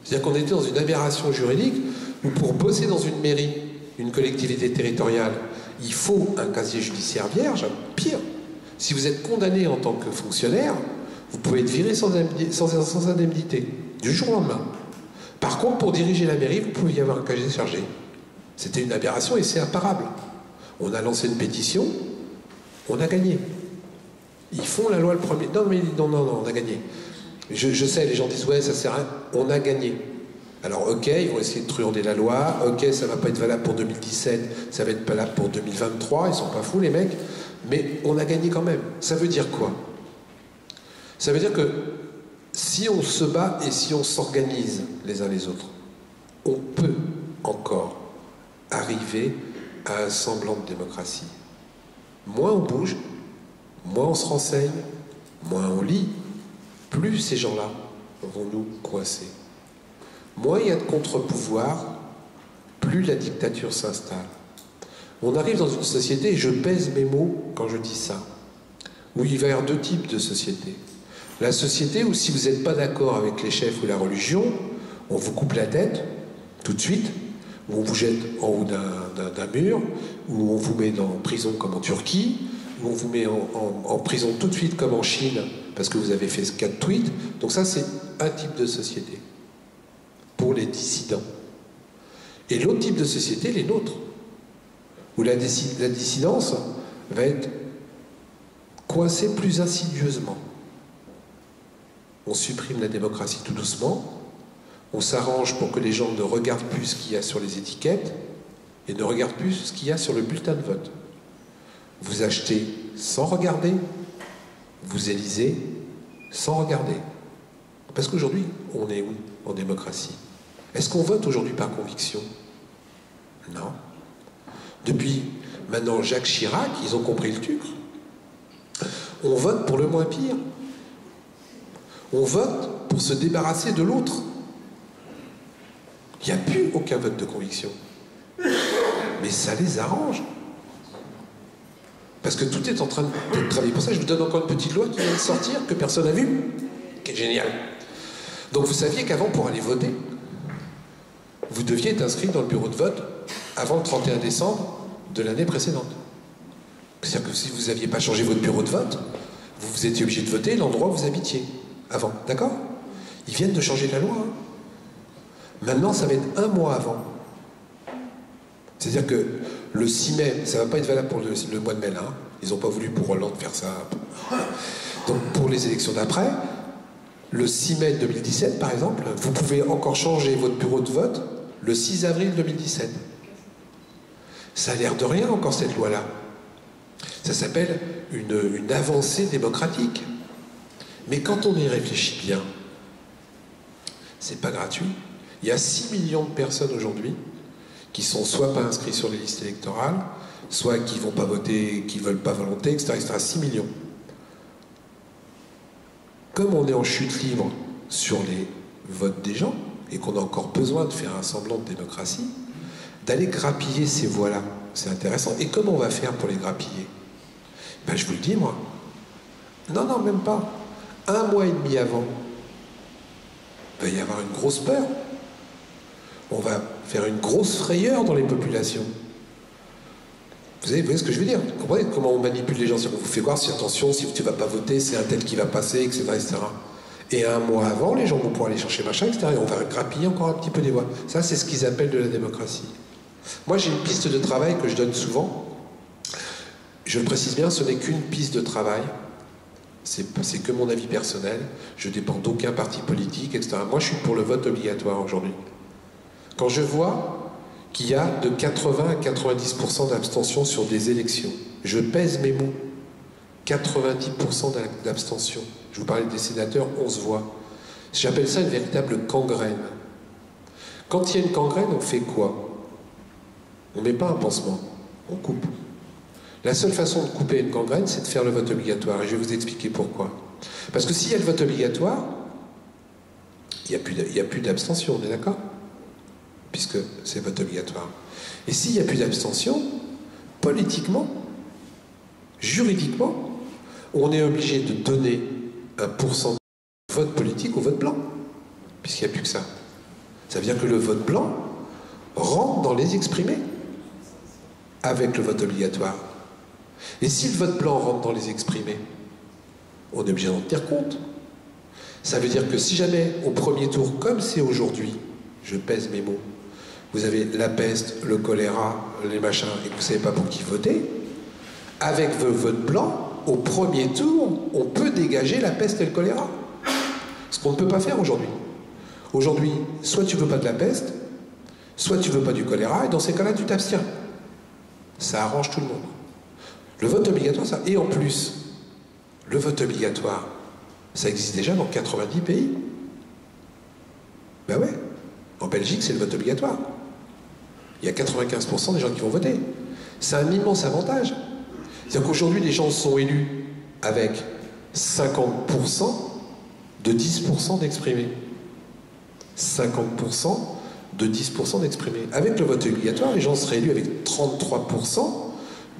C'est-à-dire qu'on était dans une aberration juridique où pour bosser dans une mairie, une collectivité territoriale, il faut un casier judiciaire vierge. Pire, si vous êtes condamné en tant que fonctionnaire, vous pouvez être viré sans indemnité, du jour au lendemain. Par contre, pour diriger la mairie, vous pouvez y avoir un casier chargé. C'était une aberration et c'est imparable. On a lancé une pétition, on a gagné. Ils font la loi le premier... Non, on a gagné. Je sais, les gens disent, ouais, ça sert à rien. On a gagné. Alors, ok, ils vont essayer de truander la loi. Ok, ça va pas être valable pour 2017, ça va être valable pour 2023. Ils sont pas fous, les mecs. Mais on a gagné quand même. Ça veut dire quoi? Ça veut dire que si on se bat et si on s'organise les uns les autres, on peut encore arriver à un semblant de démocratie. Moins on bouge, moins on se renseigne, moins on lit, plus ces gens-là vont nous coincer. Moins il y a de contre-pouvoir, plus la dictature s'installe. On arrive dans une société, et je pèse mes mots quand je dis ça, où il va y avoir 2 types de sociétés. La société où si vous n'êtes pas d'accord avec les chefs ou la religion, on vous coupe la tête, tout de suite, où on vous jette en haut d'un mur, où on vous met en prison comme en Turquie, où on vous met en prison tout de suite comme en Chine, parce que vous avez fait 4 tweets. Donc ça, c'est un type de société, pour les dissidents. Et l'autre type de société, les nôtres, où la dissidence va être coincée plus insidieusement. On supprime la démocratie tout doucement, On s'arrange pour que les gens ne regardent plus ce qu'il y a sur les étiquettes et ne regardent plus ce qu'il y a sur le bulletin de vote. Vous achetez sans regarder, vous élisez sans regarder. Parce qu'aujourd'hui, on est où en démocratie? Est-ce qu'on vote aujourd'hui par conviction? Non. Depuis maintenant Jacques Chirac, ils ont compris le truc. On vote pour le moins pire. On vote pour se débarrasser de l'autre. Il n'y a plus aucun vote de conviction. Mais ça les arrange. Parce que tout est en train de travailler. Pour ça, je vous donne encore une petite loi qui vient de sortir, que personne n'a vue, qui est géniale. Donc vous saviez qu'avant, pour aller voter, vous deviez être inscrit dans le bureau de vote avant le 31 décembre de l'année précédente. C'est-à-dire que si vous n'aviez pas changé votre bureau de vote, vous étiez obligé de voter l'endroit où vous habitiez avant. D'accord? Ils viennent de changer la loi. Hein. Maintenant, ça va être 1 mois avant. C'est-à-dire que le 6 mai, ça ne va pas être valable pour le mois de mai, là. Hein. Ils n'ont pas voulu pour Hollande faire ça. Donc pour les élections d'après, le 6 mai 2017, par exemple, vous pouvez encore changer votre bureau de vote le 6 avril 2017. Ça a l'air de rien encore cette loi-là. Ça s'appelle une avancée démocratique. Mais quand on y réfléchit bien, c'est pas gratuit. Il y a 6 millions de personnes aujourd'hui qui sont soit pas inscrits sur les listes électorales, soit qui vont pas voter, qui veulent pas volonté, etc., etc. 6 millions. Comme on est en chute libre sur les votes des gens, et qu'on a encore besoin de faire un semblant de démocratie, d'aller grappiller ces voix-là, c'est intéressant. Et comment on va faire pour les grappiller? Ben, je vous le dis, moi. Non, même pas. 1 mois et demi avant, il va y avoir une grosse peur. On va faire une grosse frayeur dans les populations. Vous voyez ce que je veux dire? Vous comprenez comment on manipule les gens? On vous fait voir, si attention, si tu ne vas pas voter, c'est un tel qui va passer, etc., etc. Et 1 mois avant, les gens vont pouvoir aller chercher machin, etc. Et on va grappiller encore un petit peu des voix. Ça, c'est ce qu'ils appellent de la démocratie. Moi, j'ai une piste de travail que je donne souvent. Je le précise bien, ce n'est qu'une piste de travail. C'est que mon avis personnel. Je ne dépends d'aucun parti politique, etc. Moi, je suis pour le vote obligatoire aujourd'hui. Quand je vois qu'il y a de 80 à 90% d'abstention sur des élections, je pèse mes mots. 90% d'abstention. Je vous parlais des sénateurs, 11 voix. J'appelle ça une véritable gangrène. Quand il y a une gangrène, on fait quoi? On ne met pas un pansement, on coupe. La seule façon de couper une gangrène, c'est de faire le vote obligatoire. Et je vais vous expliquer pourquoi. Parce que s'il y a le vote obligatoire, il n'y a plus d'abstention, on est d'accord? Puisque c'est vote obligatoire. Et s'il n'y a plus d'abstention, politiquement, juridiquement, on est obligé de donner un pourcentage de vote politique au vote blanc. Puisqu'il n'y a plus que ça. Ça veut dire que le vote blanc rentre dans les exprimés avec le vote obligatoire. Et si le vote blanc rentre dans les exprimés, on est obligé d'en tenir compte. Ça veut dire que si jamais, au premier tour, comme c'est aujourd'hui, je pèse mes mots, vous avez la peste, le choléra, les machins, et que vous ne savez pas pour qui voter, avec le vote blanc, au premier tour, on peut dégager la peste et le choléra. Ce qu'on ne peut pas faire aujourd'hui. Aujourd'hui, soit tu veux pas de la peste, soit tu veux pas du choléra, et dans ces cas-là, tu t'abstiens. Ça arrange tout le monde. Le vote obligatoire, ça. Et en plus, le vote obligatoire, ça existe déjà dans 90 pays. Ben ouais. En Belgique, c'est le vote obligatoire. Il y a 95% des gens qui vont voter. C'est un immense avantage. C'est-à-dire qu'aujourd'hui, les gens sont élus avec 50% de 10% d'exprimés. 50% de 10% d'exprimés. Avec le vote obligatoire, les gens seraient élus avec 33%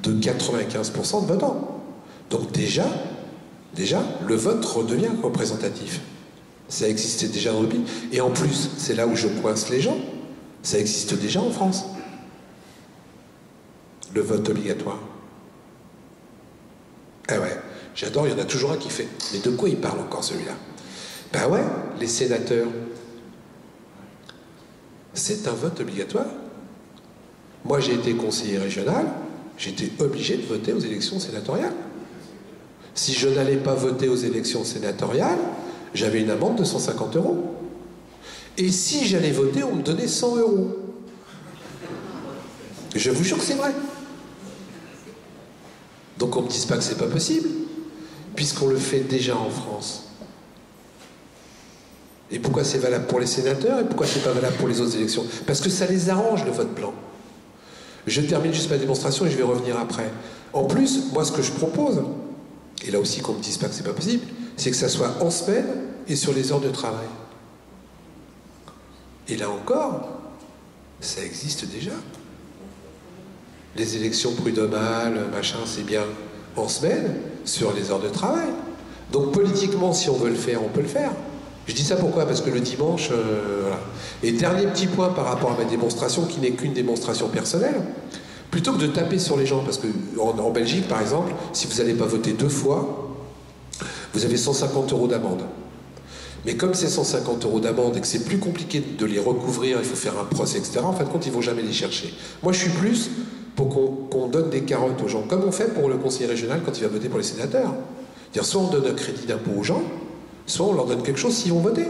de 95% de votants. Donc déjà, le vote redevient représentatif. Ça existait déjà dans le pays. Et en plus, c'est là où je coince les gens, ça existe déjà en France. Le vote obligatoire. Ah ouais, j'adore, il y en a toujours un qui fait. Mais de quoi il parle encore celui-là? Ben ouais, les sénateurs. C'est un vote obligatoire. Moi, j'ai été conseiller régional, j'étais obligé de voter aux élections sénatoriales. Si je n'allais pas voter aux élections sénatoriales, j'avais une amende de 150 €. Et si j'allais voter, on me donnait 100 €. Je vous jure que c'est vrai. Donc on ne me dise pas que c'est pas possible, puisqu'on le fait déjà en France. Et pourquoi c'est valable pour les sénateurs et pourquoi c'est pas valable pour les autres élections? Parce que ça les arrange, le vote blanc. Je termine juste ma démonstration et je vais revenir après. En plus, moi ce que je propose, et là aussi qu'on ne me dise pas que c'est pas possible, c'est que ça soit en semaine et sur les heures de travail. Et là encore, ça existe déjà. Les élections prud'homales, machin, c'est bien en semaine, sur les heures de travail. Donc politiquement, si on veut le faire, on peut le faire. Je dis ça pourquoi? Parce que le dimanche, voilà. Et dernier petit point par rapport à ma démonstration, qui n'est qu'une démonstration personnelle, plutôt que de taper sur les gens, parce qu'en Belgique, par exemple, si vous n'allez pas voter 2 fois, vous avez 150 € d'amende. Mais comme c'est 150 € d'amende et que c'est plus compliqué de les recouvrir, il faut faire un procès, etc., en fin de compte, ils ne vont jamais les chercher. Moi, je suis plus pour qu'on donne des carottes aux gens, comme on fait pour le conseiller régional quand il va voter pour les sénateurs. C'est-à-dire, soit on donne un crédit d'impôt aux gens, soit on leur donne quelque chose s'ils vont voter.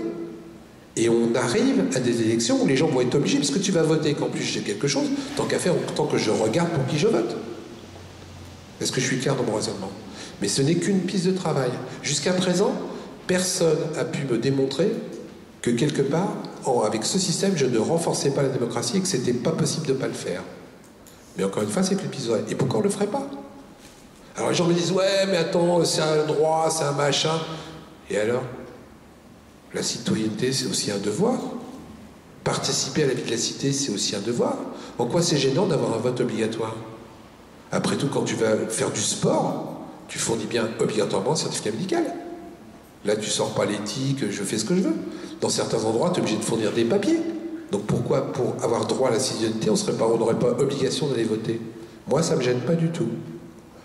Et on arrive à des élections où les gens vont être obligés, parce que tu vas voter qu'en plus j'ai quelque chose, tant qu'à faire, tant que je regarde pour qui je vote. Est-ce que je suis clair dans mon raisonnement? Mais ce n'est qu'une piste de travail. Jusqu'à présent, personne n'a pu me démontrer que quelque part, avec ce système, je ne renforçais pas la démocratie et que c'était pas possible de ne pas le faire. Mais encore une fois, c'est qu'une piste de travail. Et pourquoi on ne le ferait pas? Alors les gens me disent, ouais, mais attends, c'est un droit, c'est un machin. Et alors? La citoyenneté, c'est aussi un devoir. Participer à la vie de la cité, c'est aussi un devoir. En quoi c'est gênant d'avoir un vote obligatoire? Après tout, quand tu vas faire du sport, tu fournis bien obligatoirement un certificat médical. Là, tu sors pas l'éthique, je fais ce que je veux. Dans certains endroits, tu es obligé de fournir des papiers. Donc pourquoi, pour avoir droit à la citoyenneté, on n'aurait pas obligation d'aller voter? Moi, ça me gêne pas du tout.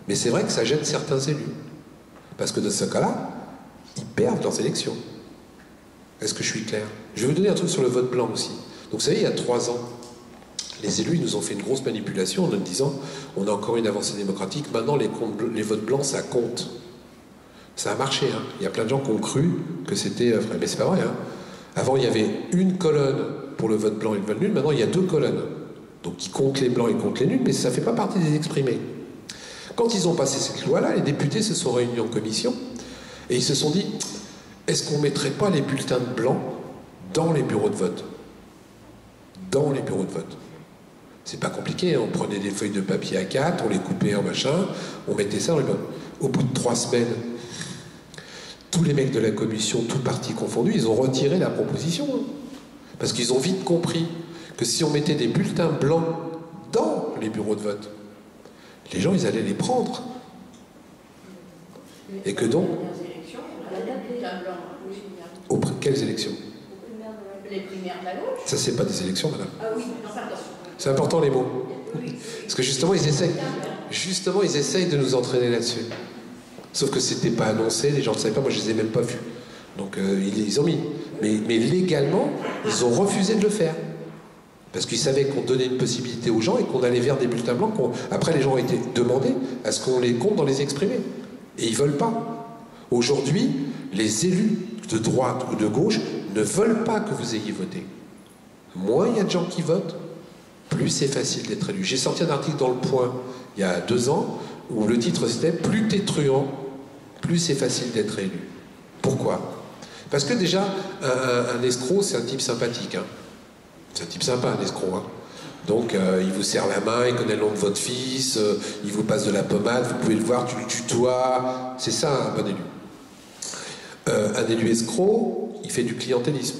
Mais c'est vrai que ça gêne certains élus. Parce que dans ce cas-là, ils perdent leurs élections. Est-ce que je suis clair? Je vais vous donner un truc sur le vote blanc aussi. Donc vous savez, il y a 3 ans, les élus nous ont fait une grosse manipulation en nous disant on a encore une avancée démocratique, maintenant les votes blancs, ça compte. Ça a marché, hein. Il y a plein de gens qui ont cru que c'était vrai. Mais c'est pas vrai, hein. Avant, il y avait une colonne pour le vote blanc et le vote nul, maintenant il y a 2 colonnes. Donc ils comptent les blancs et comptent les nuls, mais ça ne fait pas partie des exprimés. Quand ils ont passé cette loi-là, les députés se sont réunis en commission et ils se sont dit est-ce qu'on ne mettrait pas les bulletins de blanc dans les bureaux de vote? Dans les bureaux de vote. C'est pas compliqué, hein. On prenait des feuilles de papier A4, on les coupait en machin, on mettait ça dans les bureaux. Au bout de 3 semaines, tous les mecs de la commission, tous partis confondus, ils ont retiré la proposition. Hein. Parce qu'ils ont vite compris que si on mettait des bulletins blancs dans les bureaux de vote, les gens, ils allaient les prendre. Et que donc... Quelles élections? Les primaires de la gauche. Ça, c'est pas des élections, madame. Ah oui, non, pardon. C'est important, les mots. Parce que justement, ils essayent de nous entraîner là-dessus. Sauf que c'était pas annoncé, les gens ne savaient pas, moi je les ai même pas vus. Donc ils ont mis. Mais légalement, ils ont refusé de le faire. Parce qu'ils savaient qu'on donnait une possibilité aux gens et qu'on allait vers des bulletins blancs. Après, les gens ont été demandés à ce qu'on les compte dans les exprimés. Et ils veulent pas. Aujourd'hui, les élus de droite ou de gauche ne veulent pas que vous ayez voté. Moins il y a de gens qui votent, plus c'est facile d'être élu. J'ai sorti un article dans Le Point il y a 2 ans où le titre c'était « Plus t'es truand, plus c'est facile d'être élu ». Pourquoi? Parce que déjà, un escroc, c'est un type sympathique. Hein. C'est un type sympa, un escroc. Hein. Donc, il vous serre la main, il connaît le nom de votre fils, il vous passe de la pommade, vous pouvez le voir, tu le tutoies. C'est ça, un bon élu. Un élu escroc, il fait du clientélisme.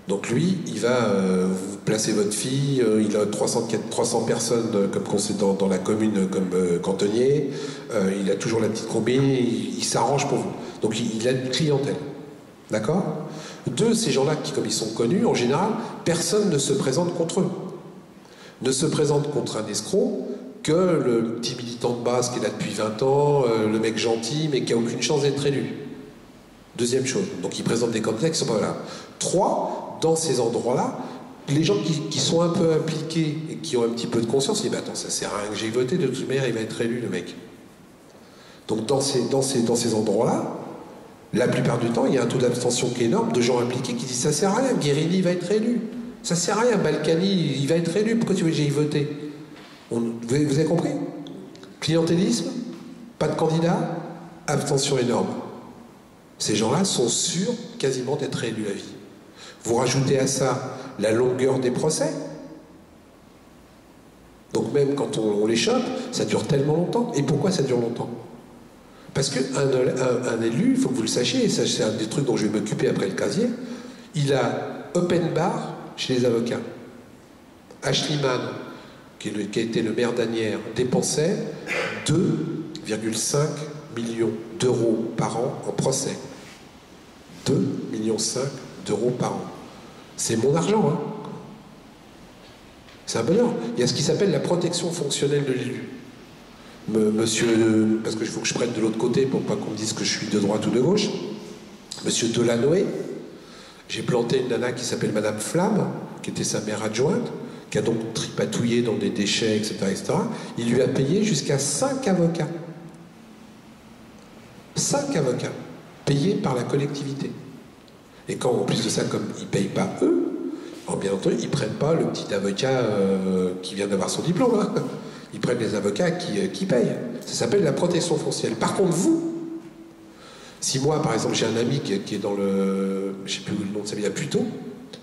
Donc lui, il va vous placer votre fille, il a 300 personnes comme dans la commune comme cantonnier, il a toujours la petite combine, il s'arrange pour vous. Donc il a une clientèle. D'accord? 2, ces gens-là, comme ils sont connus, en général, personne ne se présente contre eux. Ne se présente contre un escroc que le petit militant de base qui est là depuis 20 ans, le mec gentil, mais qui n'a aucune chance d'être élu. Deuxième chose, donc ils présentent des candidats qui ne sont pas là. 3, dans ces endroits-là, les gens qui sont un peu impliqués et qui ont un petit peu de conscience, ils disent attends, ça sert à rien que j'ai voté, de toute manière, il va être élu, le mec. Donc dans ces endroits-là, La plupart du temps, il y a un taux d'abstention qui est énorme de gens impliqués qui disent ça sert à rien, Guérini va être élu. Ça sert à rien, Balkany, il va être élu, pourquoi tu veux que j'aille voter? Vous avez compris? Clientélisme, pas de candidat, abstention énorme. Ces gens-là sont sûrs quasiment d'être réélus à vie. Vous rajoutez à ça la longueur des procès. Donc même quand on les chope, ça dure tellement longtemps. Et pourquoi ça dure longtemps? Parce qu'un élu, il faut que vous le sachiez, et ça c'est un des trucs dont je vais m'occuper après le casier, il a open bar chez les avocats. Ashley Mann, qui a été le maire d'Asnières, dépensait 2,5 millions d'euros par an en procès. 2,5 millions d'euros par an. C'est mon argent, hein. C'est un bonheur. Il y a ce qui s'appelle la protection fonctionnelle de l'élu. Monsieur, parce qu'il faut que je prenne de l'autre côté pour pas qu'on me dise que je suis de droite ou de gauche. Monsieur Delanoë, j'ai planté une nana qui s'appelle Madame Flamme, qui était sa mère adjointe, qui a donc tripatouillé dans des déchets, etc., etc. Il lui a payé jusqu'à 5 avocats. 5 avocats, payés par la collectivité. Et quand, en plus de ça, comme ils ne payent pas eux, bien entendu, ils ne prennent pas le petit avocat qui vient d'avoir son diplôme. Hein. Ils prennent les avocats qui payent. Ça s'appelle la protection foncière. Par contre, vous, si moi, par exemple, j'ai un ami qui est dans le... Je ne sais plus le nom de sa vie, à Puteaux,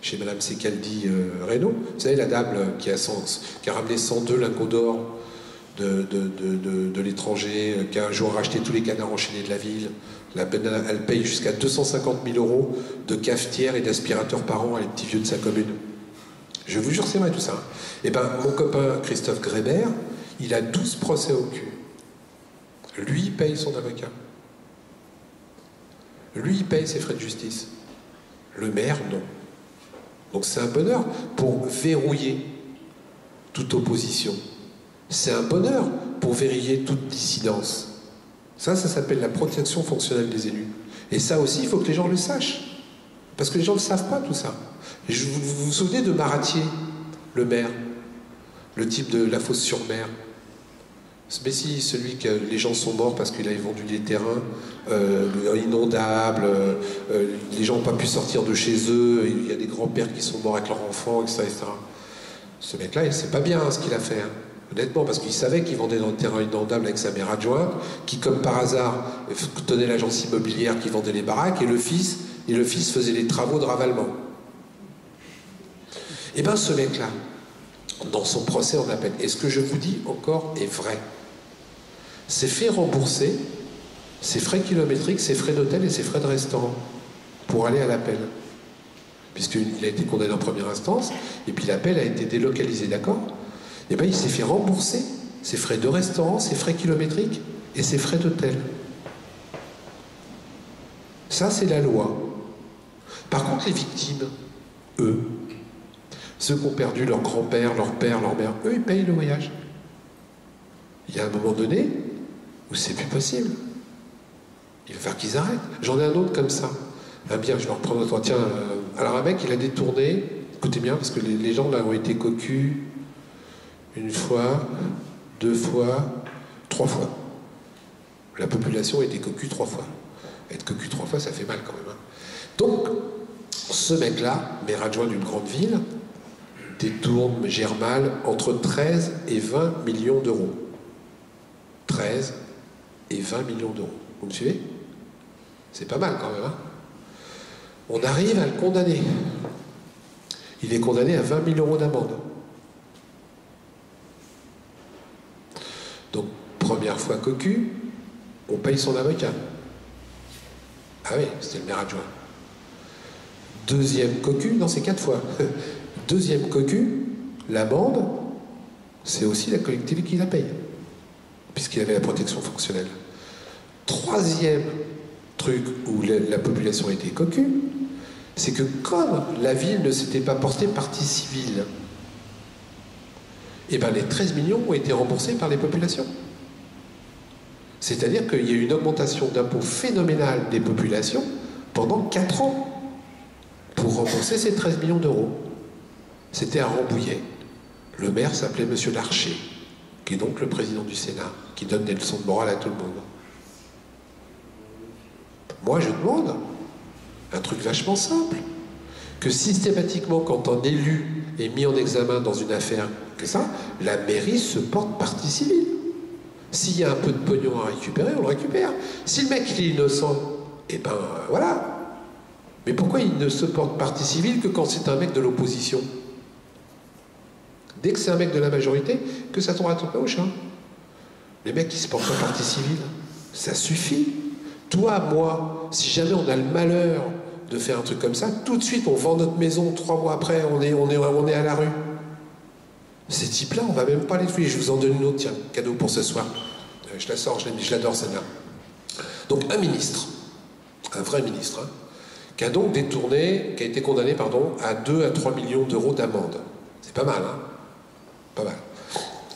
chez Madame Secaldi Reynaud, vous savez, la dame qui a ramené 102 lingots d'or de l'étranger, qui a un jour racheté tous les canards enchaînés de la ville. Elle paye jusqu'à 250 000 euros de cafetière et d'aspirateur par an à les petits vieux de sa commune. Je vous jure, c'est vrai tout ça. Et ben, mon copain Christophe Grébert, il a 12 procès au cul. Lui, il paye son avocat. Lui, il paye ses frais de justice. Le maire, non. Donc c'est un bonheur pour verrouiller toute opposition. C'est un bonheur pour verrouiller toute dissidence. Ça s'appelle la protection fonctionnelle des élus. Et ça aussi, il faut que les gens le sachent. Parce que les gens ne savent pas tout ça. Et vous vous souvenez de Maratier, le maire, le type de la Fosse-sur-Mer? Mais si, celui que les gens sont morts parce qu'il avait vendu des terrains inondables, les gens n'ont pas pu sortir de chez eux, il y a des grands-pères qui sont morts avec leurs enfants, etc., etc. Ce mec-là, il sait pas bien ce qu'il a fait, hein. Honnêtement, parce qu'il savait qu'il vendait dans le terrain inondable avec sa mère adjointe, qui, comme par hasard, tenait l'agence immobilière qui vendait les baraques, et le fils faisait les travaux de ravalement. Et bien, ce mec-là, dans son procès en appel, et ce que je vous dis encore est vrai, s'est fait rembourser ses frais kilométriques, ses frais d'hôtel et ses frais de restaurant pour aller à l'appel. Puisqu'il a été condamné en première instance, et puis l'appel a été délocalisé, d'accord? Et bien il s'est fait rembourser ses frais de restaurant, ses frais kilométriques et ses frais d'hôtel. Ça, c'est la loi. Par contre, les victimes, eux, ceux qui ont perdu leur grand-père, leur père, leur mère, eux, ils payent le voyage. Il y a un moment donné où c'est plus possible. Il va falloir qu'ils arrêtent. J'en ai un autre comme ça. Ah bien, je vais reprendre autre. Tiens, alors un mec, il a détourné, écoutez bien, parce que les gens là ont été cocus une fois, 2 fois, 3 fois. La population a été cocue 3 fois. Être cocu 3 fois, ça fait mal quand même. Hein. Donc, ce mec-là, maire adjoint d'une grande ville, détourne, gère mal, entre 13 et 20 millions d'euros. 13 et 20 millions d'euros. Vous me suivez? C'est pas mal quand même. Hein. On arrive à le condamner. Il est condamné à 20 000 euros d'amende. Donc, première fois cocu, on paye son avocat. Ah oui, c'était le maire adjoint. Deuxième cocu, non, c'est 4 fois. Deuxième cocu, l'amende, c'est aussi la collectivité qui la paye, puisqu'il avait la protection fonctionnelle. Troisième truc où la population a été cocu, c'est que comme la ville ne s'était pas portée partie civile, et bien les 13 millions ont été remboursés par les populations. C'est-à-dire qu'il y a eu une augmentation d'impôts phénoménale des populations pendant 4 ans pour rembourser ces 13 millions d'euros. C'était à Rambouillet. Le maire s'appelait Monsieur Larcher, qui est donc le président du Sénat, qui donne des leçons de morale à tout le monde. Moi, je demande un truc vachement simple. Que systématiquement, quand un élu est mis en examen dans une affaire que ça, la mairie se porte partie civile. S'il y a un peu de pognon à récupérer, on le récupère. Si le mec il est innocent, eh ben voilà. Mais pourquoi il ne se porte partie civile que quand c'est un mec de l'opposition? Dès que c'est un mec de la majorité, que ça tombera tout au chat. Les mecs qui se portent pas partie civile, ça suffit. Toi, moi, si jamais on a le malheur de faire un truc comme ça, tout de suite on vend notre maison, 3 mois après on est à la rue. Ces types-là, on va même pas les tuer. Je vous en donne une autre, tiens, cadeau pour ce soir. Je la sors, je l'adore celle-là. Donc un ministre, un vrai ministre, hein, qui a donc détourné, qui a été condamné, pardon, à 2 à 3 millions d'euros d'amende. C'est pas mal, hein? Pas mal.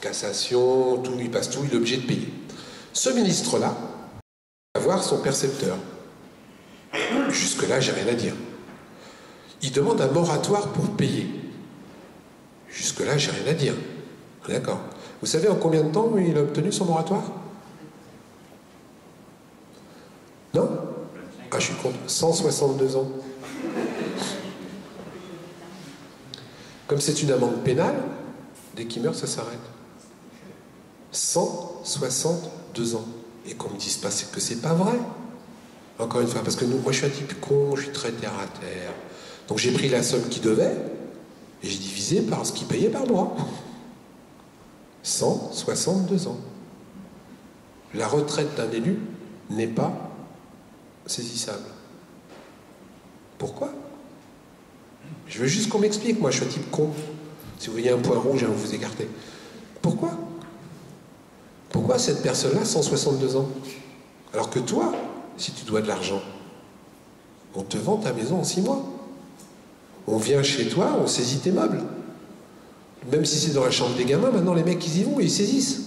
Cassation, tout, il passe tout, il est obligé de payer. Ce ministre-là va voir son percepteur. Jusque-là, j'ai rien à dire. Il demande un moratoire pour payer. Jusque-là, j'ai rien à dire. D'accord. Vous savez en combien de temps il a obtenu son moratoire? Non? Ah, je suis contre. 162 ans. Comme c'est une amende pénale, dès qu'il meurt, ça s'arrête. 162 ans. Et qu'on me dise pas que c'est pas vrai. Encore une fois, parce que moi je suis un type con, je suis très terre à terre. Donc j'ai pris la somme qu'il devait et j'ai divisé par ce qu'il payait par mois. 162 ans. La retraite d'un élu n'est pas saisissable. Pourquoi? Je veux juste qu'on m'explique, moi je suis un type con. Si vous voyez un point rouge, vous vous écartez. Pourquoi? Pourquoi cette personne-là, 162 ans? Alors que toi, si tu dois de l'argent, on te vend ta maison en 6 mois. On vient chez toi, on saisit tes meubles. Même si c'est dans la chambre des gamins, maintenant les mecs ils y vont et ils saisissent.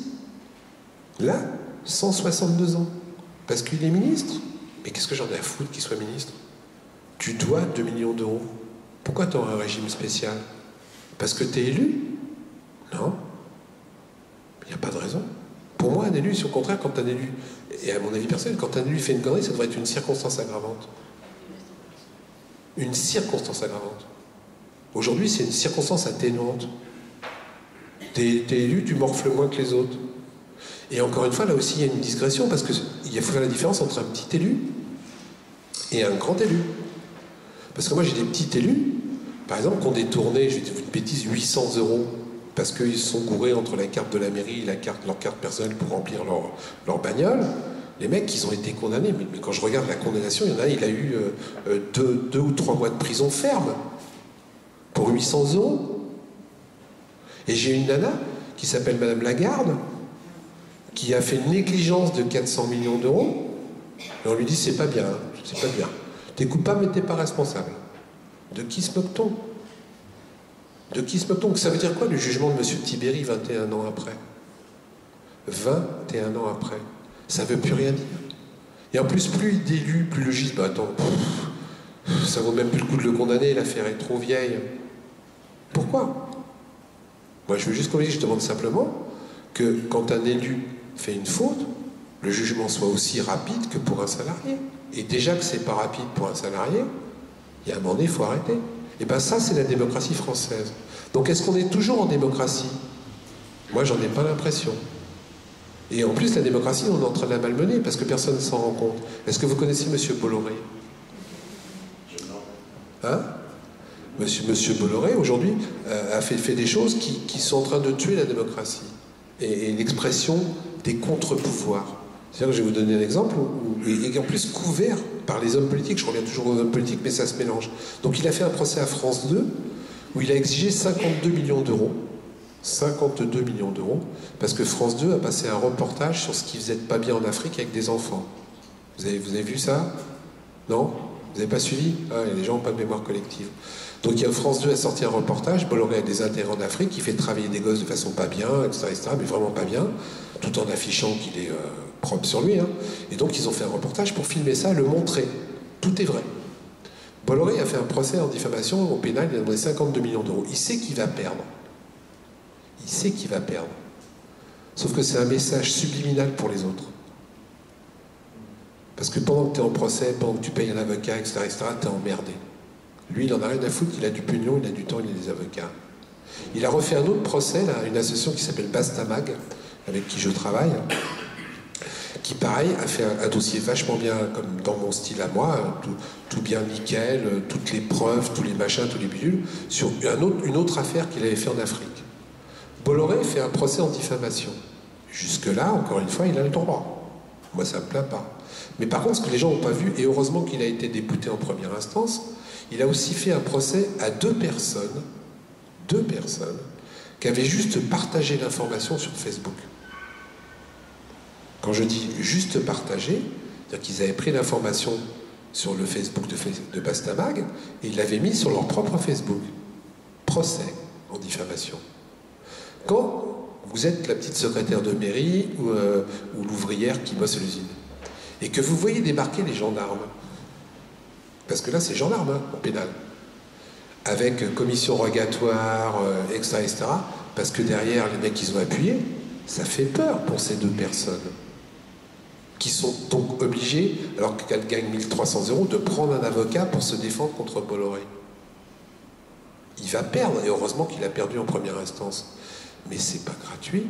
Là, 162 ans. Parce qu'il est ministre. Mais qu'est-ce que j'en ai à foutre qu'il soit ministre? Tu dois 2 millions d'euros. Pourquoi tu auras un régime spécial? Parce que tu es élu? Non. Il n'y a pas de raison. Pour moi, un élu, c'est au contraire, quand un élu, et à mon avis personnel, quand un élu fait une connerie, ça devrait être une circonstance aggravante. Une circonstance aggravante. Aujourd'hui, c'est une circonstance atténuante. T'es élu, tu morfles moins que les autres. Et encore une fois, là aussi, il y a une digression, parce qu'il faut faire la différence entre un petit élu et un grand élu. Parce que moi, j'ai des petits élus, par exemple, qui ont détourné, je vais dire une bêtise, 800 euros, parce qu'ils se sont gourés entre la carte de la mairie et leur carte personnelle pour remplir leur bagnole. Les mecs, ils ont été condamnés. Mais quand je regarde la condamnation, il y en a un, il a eu 2 ou 3 mois de prison ferme pour 800 euros. Et j'ai une nana qui s'appelle Madame Lagarde, qui a fait une négligence de 400 millions d'euros. Et on lui dit, c'est pas bien, hein, c'est pas bien. T'es coupable, mais t'es pas responsable. De qui se moque-t-on? De qui se moque-t-on? Ça veut dire quoi le jugement de M. Tibéri 21 ans après? 21 ans après. Ça veut plus rien dire. Et en plus, plus il d'élus, plus le juge, bah attends, ça vaut même plus le coup de le condamner, l'affaire est trop vieille. Pourquoi? Moi, je veux juste corriger, je demande simplement que quand un élu fait une faute, le jugement soit aussi rapide que pour un salarié. Et déjà que c'est pas rapide pour un salarié, il y a un moment donné, il faut arrêter. Et bien ça, c'est la démocratie française. Donc est-ce qu'on est toujours en démocratie? Moi, j'en ai pas l'impression. Et en plus, la démocratie, on est en train de la malmener parce que personne ne s'en rend compte. Est-ce que vous connaissez M. Bolloré? Hein? Monsieur Bolloré, aujourd'hui, a fait des choses qui sont en train de tuer la démocratie. Et l'expression des contre-pouvoirs. C'est-à-dire que je vais vous donner un exemple, et en plus couvert par les hommes politiques. Je reviens toujours aux hommes politiques, mais ça se mélange. Donc il a fait un procès à France 2, où il a exigé 52 millions d'euros. 52 millions d'euros, parce que France 2 a passé un reportage sur ce qui faisait pas bien en Afrique avec des enfants. Vous avez vu ça? Non? Vous n'avez pas suivi? Ah, les gens n'ont pas de mémoire collective. Donc France 2 a sorti un reportage, Bolloré a des intérêts en Afrique, il fait travailler des gosses de façon pas bien, etc., mais vraiment pas bien, tout en affichant qu'il est propre sur lui. Hein. Et donc ils ont fait un reportage pour filmer ça, le montrer. Tout est vrai. Bolloré a fait un procès en diffamation au pénal, il a demandé 52 millions d'euros. Il sait qu'il va perdre. Il sait qu'il va perdre. Sauf que c'est un message subliminal pour les autres. Parce que pendant que tu es en procès, pendant que tu payes un avocat, etc., tu es emmerdé. Lui, il en a rien à foutre, il a du pognon, il a du temps, il a des avocats. Il a refait un autre procès, là, une association qui s'appelle Bastamag, avec qui je travaille, qui, pareil, a fait un dossier vachement bien, comme dans mon style à moi, tout bien nickel, toutes les preuves, tous les machins, tous les bidules, sur une autre affaire qu'il avait fait en Afrique. Bolloré fait un procès en diffamation. Jusque-là, encore une fois, il a le droit. Moi, ça ne me plaint pas. Mais par contre, ce que les gens n'ont pas vu, et heureusement qu'il a été débouté en première instance, il a aussi fait un procès à deux personnes, qui avaient juste partagé l'information sur Facebook. Quand je dis juste partager, c'est-à-dire qu'ils avaient pris l'information sur le Facebook de Bastamag et ils l'avaient mis sur leur propre Facebook. Procès en diffamation. Quand vous êtes la petite secrétaire de mairie ou l'ouvrière qui bosse à l'usine, et que vous voyez débarquer les gendarmes, parce que là c'est gendarme hein, en pénal, avec commission rogatoire, etc., etc., parce que derrière les mecs qu'ils ont appuyés, ça fait peur pour ces deux personnes, qui sont donc obligés, alors qu'elles gagnent 1300 €, de prendre un avocat pour se défendre contre Bolloré. Il va perdre, et heureusement qu'il a perdu en première instance. Mais c'est pas gratuit.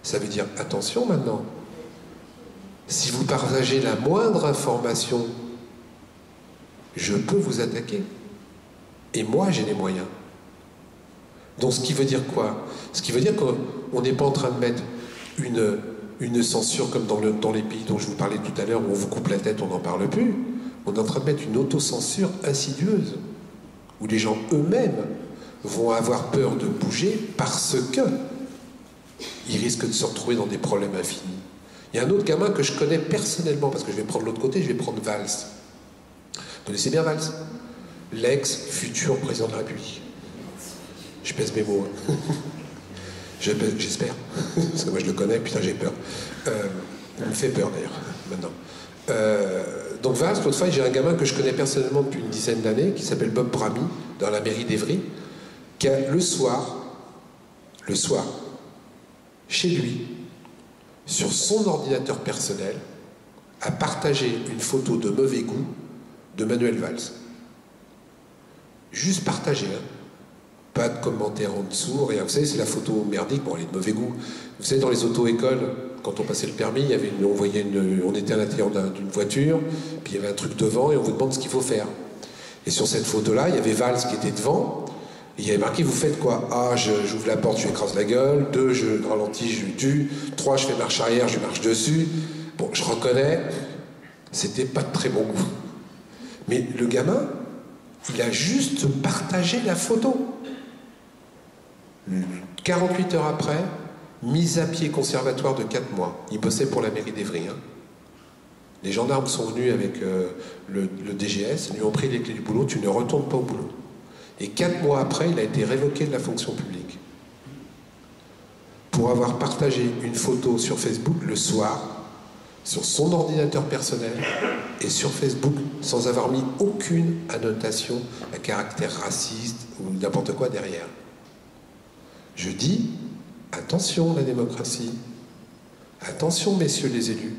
Ça veut dire, attention maintenant, si vous partagez la moindre information, je peux vous attaquer. Et moi, j'ai les moyens. Donc, ce qui veut dire quoi? Ce qui veut dire qu'on n'est pas en train de mettre une censure comme dans les pays dont je vous parlais tout à l'heure, où on vous coupe la tête, on n'en parle plus. On est en train de mettre une autocensure insidieuse, où les gens eux-mêmes vont avoir peur de bouger parce que ils risquent de se retrouver dans des problèmes infinis. Il y a un autre gamin que je connais personnellement, parce que je vais prendre l'autre côté, je vais prendre Valls. Vous connaissez bien Valls? L'ex-futur président de la République. Je pèse mes mots. Hein. J'espère. Parce que moi je le connais, putain j'ai peur. Il me fait peur d'ailleurs, maintenant. Donc Valls, l'autre fois, j'ai un gamin que je connais personnellement depuis une dizaine d'années, qui s'appelle Bob Bramy, dans la mairie d'Evry, qui a le soir, chez lui, sur son ordinateur personnel, a partagé une photo de mauvais goût de Manuel Valls. Juste partagé, hein. Pas de commentaires en dessous, rien. Vous savez, c'est la photo merdique, bon, elle est de mauvais goût. Vous savez, dans les auto-écoles, quand on passait le permis, on était à l'intérieur d'une voiture, puis il y avait un truc devant, et on vous demande ce qu'il faut faire. Et sur cette photo-là, il y avait Valls qui était devant, et il y avait marqué, vous faites quoi? Ah, j'ouvre la porte, je lui écrase la gueule. 2, je ralentis, je lui tue. 3, je fais marche arrière, je lui marche dessus. Bon, je reconnais, c'était pas de très bon goût. Mais le gamin, il a juste partagé la photo. 48 heures après, mise à pied conservatoire de 4 mois. Il bossait pour la mairie d'Evry. Hein. Les gendarmes sont venus avec le DGS, lui ont pris les clés du boulot, tu ne retournes pas au boulot. Et 4 mois après, il a été révoqué de la fonction publique. Pour avoir partagé une photo sur Facebook le soir, sur son ordinateur personnel, et sur Facebook, sans avoir mis aucune annotation à caractère raciste ou n'importe quoi derrière. Je dis, attention la démocratie, attention messieurs les élus,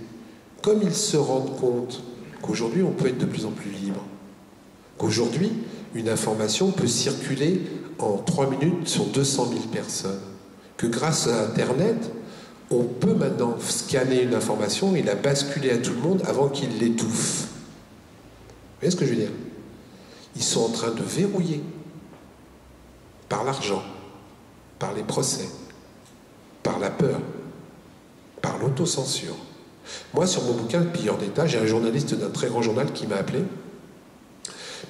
comme ils se rendent compte qu'aujourd'hui on peut être de plus en plus libre, qu'aujourd'hui une information peut circuler en 3 minutes sur 200 000 personnes, que grâce à Internet, on peut maintenant scanner une information et la basculer à tout le monde avant qu'il l'étouffe. Vous voyez ce que je veux dire? Ils sont en train de verrouiller par l'argent, par les procès, par la peur, par l'autocensure. Moi, sur mon bouquin, Le pilleur d'État, j'ai un journaliste d'un très grand journal qui m'a appelé.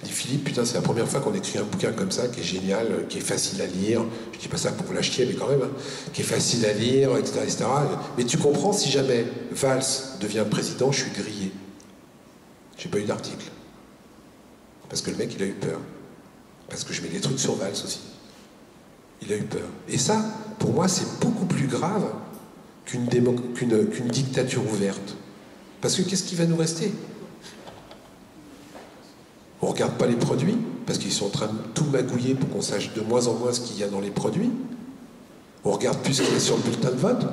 Il dit, Philippe, putain, c'est la première fois qu'on écrit un bouquin comme ça, qui est génial, qui est facile à lire. Je dis pas ça pour vous l'achetiez, mais quand même, hein, qui est facile à lire, etc., etc. Mais tu comprends, si jamais Valls devient président, je suis grillé. J'ai pas eu d'article. Parce que le mec, il a eu peur. Parce que je mets des trucs sur Valls aussi. Il a eu peur. Et ça, pour moi, c'est beaucoup plus grave qu'une dictature ouverte. Parce que qu'est-ce qui va nous rester? On ne regarde pas les produits, parce qu'ils sont en train de tout magouiller pour qu'on sache de moins en moins ce qu'il y a dans les produits. On ne regarde plus ce qu'il y a sur le bulletin de vote.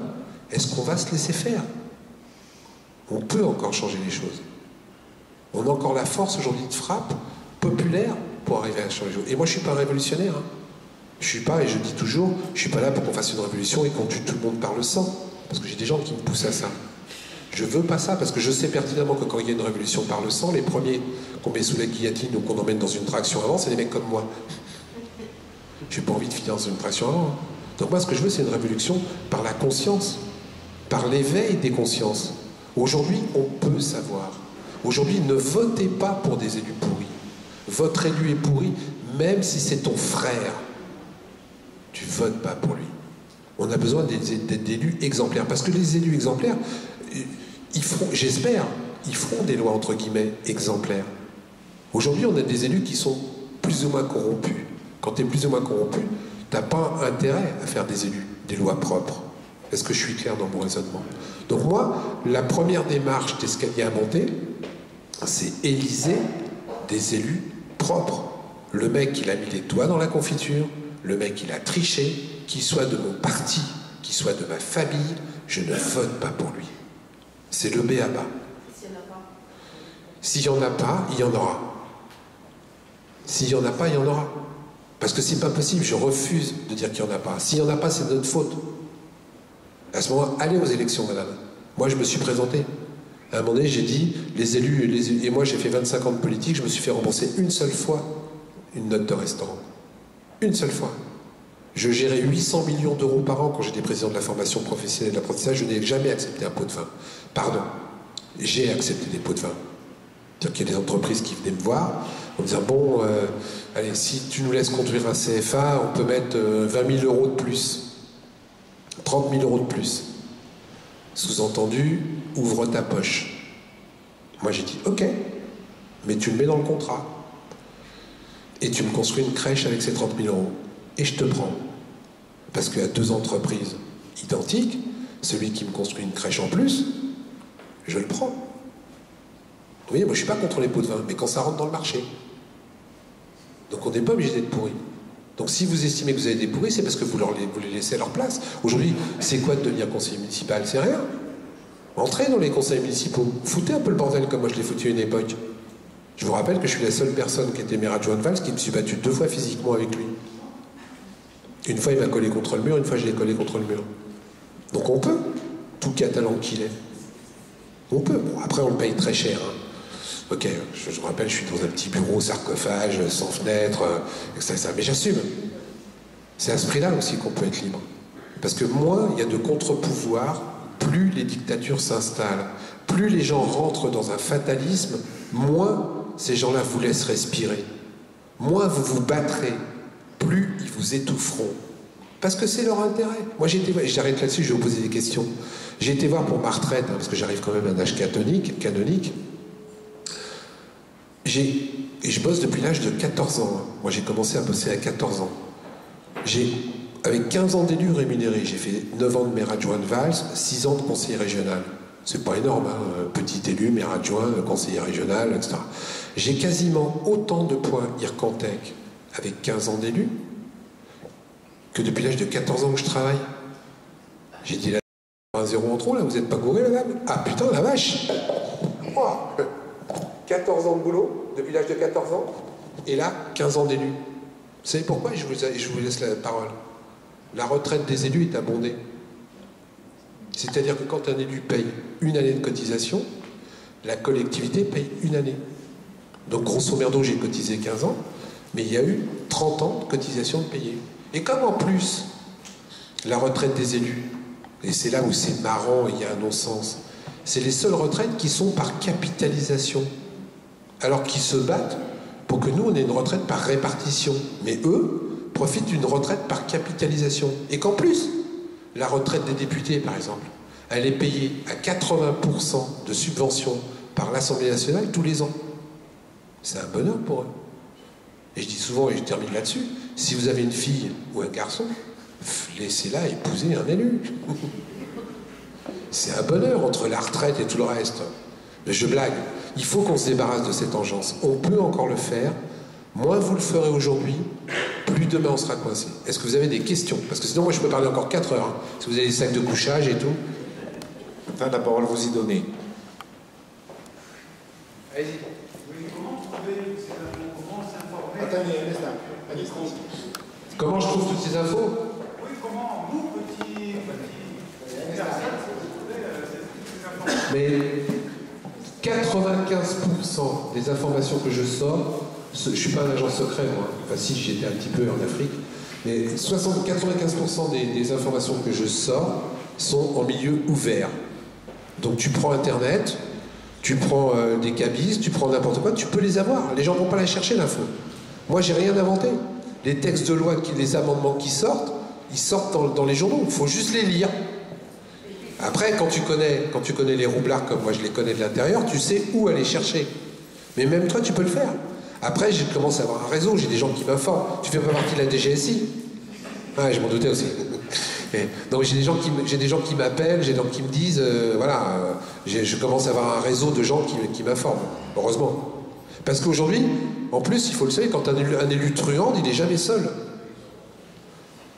Est-ce qu'on va se laisser faire? On peut encore changer les choses. On a encore la force aujourd'hui de frappe populaire pour arriver à changer les choses. Et moi, je ne suis pas révolutionnaire. Hein. Je ne suis pas, et je dis toujours, je ne suis pas là pour qu'on fasse une révolution et qu'on tue tout le monde par le sang. Parce que j'ai des gens qui me poussent à ça. Je veux pas ça, parce que je sais pertinemment que quand il y a une révolution par le sang, les premiers qu'on met sous la guillotine ou qu'on emmène dans une traction avant, c'est des mecs comme moi. J'ai pas envie de finir dans une traction avant. Hein. Donc moi, ce que je veux, c'est une révolution par la conscience, par l'éveil des consciences. Aujourd'hui, on peut savoir. Aujourd'hui, ne votez pas pour des élus pourris. Votre élu est pourri, même si c'est ton frère. Tu votes pas pour lui. On a besoin d'élus exemplaires. Parce que les élus exemplaires, ils feront, j'espère, ils feront des lois entre guillemets exemplaires. Aujourd'hui, on a des élus qui sont plus ou moins corrompus. Quand tu es plus ou moins corrompu, tu n'as pas intérêt à faire des élus, des lois propres. Est-ce que je suis clair dans mon raisonnement? Donc moi, la première démarche d'escalier à monter, c'est éliser des élus propres. Le mec, il a mis les doigts dans la confiture, le mec, il a triché, qu'il soit de mon parti, qu'il soit de ma famille, je ne vote pas pour lui. C'est le b.a.-ba. S'il n'y en a pas, il y en aura. S'il n'y en a pas, il y en aura. Parce que c'est pas possible, je refuse de dire qu'il n'y en a pas. S'il n'y en a pas, c'est de notre faute. À ce moment-là, allez aux élections, madame. Moi, je me suis présenté. À un moment donné, j'ai dit, les élus, et moi j'ai fait 25 ans de politique, je me suis fait rembourser une seule fois une note de restaurant. Une seule fois. Je gérais 800 millions d'euros par an quand j'étais président de la formation professionnelle de l'apprentissage. Je n'ai jamais accepté un pot de vin. Pardon. J'ai accepté des pots de vin. C'est-à-dire qu'il y a des entreprises qui venaient me voir en me disant, bon, allez, si tu nous laisses conduire un CFA, on peut mettre 20 000 euros de plus. 30 000 euros de plus. Sous-entendu, ouvre ta poche. Moi j'ai dit, ok, mais tu le mets dans le contrat. Et tu me construis une crèche avec ces 30 000 euros. Et je te prends. Parce qu'il y a deux entreprises identiques, celui qui me construit une crèche en plus, je le prends. Vous voyez, moi je ne suis pas contre les pots de vin, mais quand ça rentre dans le marché. Donc on n'est pas obligé d'être pourri. Donc si vous estimez que vous avez des pourris, c'est parce que vous les laissez à leur place. Aujourd'hui, c'est quoi de devenir conseiller municipal? C'est rien. Entrez dans les conseils municipaux. Foutez un peu le bordel comme moi je l'ai foutu à une époque. Je vous rappelle que je suis la seule personne qui était maire adjoint de Valls qui me suis battu 2 fois physiquement avec lui. Une fois il m'a collé contre le mur, une fois je l'ai collé contre le mur. Donc on peut, tout catalan qu'il est. On peut. Bon, après on le paye très cher. Hein. Ok, je vous rappelle, je suis dans un petit bureau, sarcophage, sans fenêtre, etc. Mais j'assume. C'est à ce prix-là aussi qu'on peut être libre. Parce que moins il y a de contre-pouvoirs, plus les dictatures s'installent. Plus les gens rentrent dans un fatalisme, moins ces gens-là vous laissent respirer. Moins vous vous battrez, plus ils vous étoufferont. Parce que c'est leur intérêt. Moi, j'arrête là-dessus, je vais vous poser des questions. J'ai été voir pour ma retraite, hein, parce que j'arrive quand même à un âge canonique. Et je bosse depuis l'âge de 14 ans. Moi, j'ai commencé à bosser à 14 ans. Avec 15 ans d'élus rémunérés, j'ai fait 9 ans de maire adjoint de Valls, 6 ans de conseiller régional. C'est pas énorme, hein, petit élu, maire adjoint, conseiller régional, etc. J'ai quasiment autant de points IRCANTEC avec 15 ans d'élu que depuis l'âge de 14 ans que je travaille. J'ai dit là, un zéro en trop, là, vous n'êtes pas gouré, madame? Ah putain, la vache! Oh, 14 ans de boulot, depuis l'âge de 14 ans, et là, 15 ans d'élu. Vous savez pourquoi? Je vous laisse la parole. La retraite des élus est abondée. C'est-à-dire que quand un élu paye une année de cotisation, la collectivité paye une année. Donc grosso merdo, j'ai cotisé 15 ans, mais il y a eu 30 ans de cotisation de payer. Et comme en plus, la retraite des élus, et c'est là où c'est marrant, il y a un non-sens, c'est les seules retraites qui sont par capitalisation. Alors qu'ils se battent pour que nous, on ait une retraite par répartition. Mais eux profitent d'une retraite par capitalisation. Et qu'en plus, la retraite des députés, par exemple, elle est payée à 80% de subventions par l'Assemblée nationale tous les ans. C'est un bonheur pour eux. Et je dis souvent, et je termine là-dessus, si vous avez une fille ou un garçon, laissez-la épouser un élu. C'est un bonheur entre la retraite et tout le reste. Mais je blague. Il faut qu'on se débarrasse de cette engeance. On peut encore le faire. Moins vous le ferez aujourd'hui, plus demain on sera coincé. Est-ce que vous avez des questions? Parce que sinon, moi, je peux parler encore 4 heures. Hein. Si vous avez des sacs de couchage et tout. Enfin, la parole vous y donnez. Allez-y. Oui, comment trouver ces infos? Comment s'informer? Attendez, un instant. Comment je trouve toutes ces infos? Oui, comment nous, petits personnes, trouver ces informations? Mais 95% des informations que je sors, je ne suis pas un agent secret, moi. Enfin, si, j'étais un petit peu en Afrique. Mais 95% des informations que je sors sont en milieu ouvert. Donc tu prends Internet, tu prends des cabis, tu prends n'importe quoi, tu peux les avoir. Les gens ne vont pas la chercher, l'info. Moi, j'ai rien inventé. Les textes de loi, les amendements qui sortent, ils sortent dans les journaux. Il faut juste les lire. Après, quand tu connais les roublards comme moi je les connais de l'intérieur, tu sais où aller chercher. Mais même toi, tu peux le faire. Après, j'ai commencé à avoir un réseau, j'ai des gens qui m'informent. Tu fais pas partie de la DGSI? Ouais, je m'en doutais aussi. Donc j'ai des gens qui m'appellent, j'ai des gens qui me disent, je commence à avoir un réseau de gens qui m'informent. Heureusement. Parce qu'aujourd'hui, en plus, il faut le savoir, quand un élu truande, il n'est jamais seul.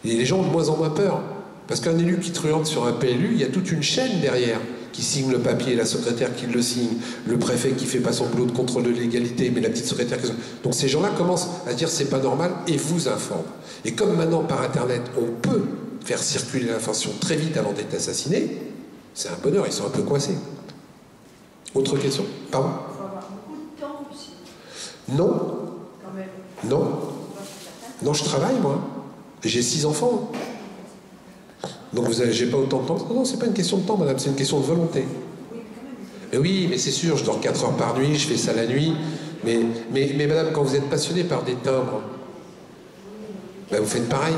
Et les gens ont de moins en moins peur. Parce qu'un élu qui truande sur un PLU, il y a toute une chaîne derrière qui signe le papier, la secrétaire qui le signe, le préfet qui fait pas son boulot de contrôle de légalité, mais la petite secrétaire qui... Donc ces gens-là commencent à dire c'est pas normal et vous informent. Et comme maintenant par Internet, on peut faire circuler l'information très vite avant d'être assassiné, c'est un bonheur, ils sont un peu coincés. Autre question? Pardon? Il faut avoir beaucoup de temps aussi. Non. Quand même. Non. Non, je travaille, moi. J'ai 6 enfants. Donc j'ai pas autant de temps. Non, c'est pas une question de temps, madame, c'est une question de volonté. Mais oui, mais c'est sûr, je dors 4 heures par nuit, je fais ça la nuit. Mais madame, quand vous êtes passionné par des timbres, ben vous faites pareil.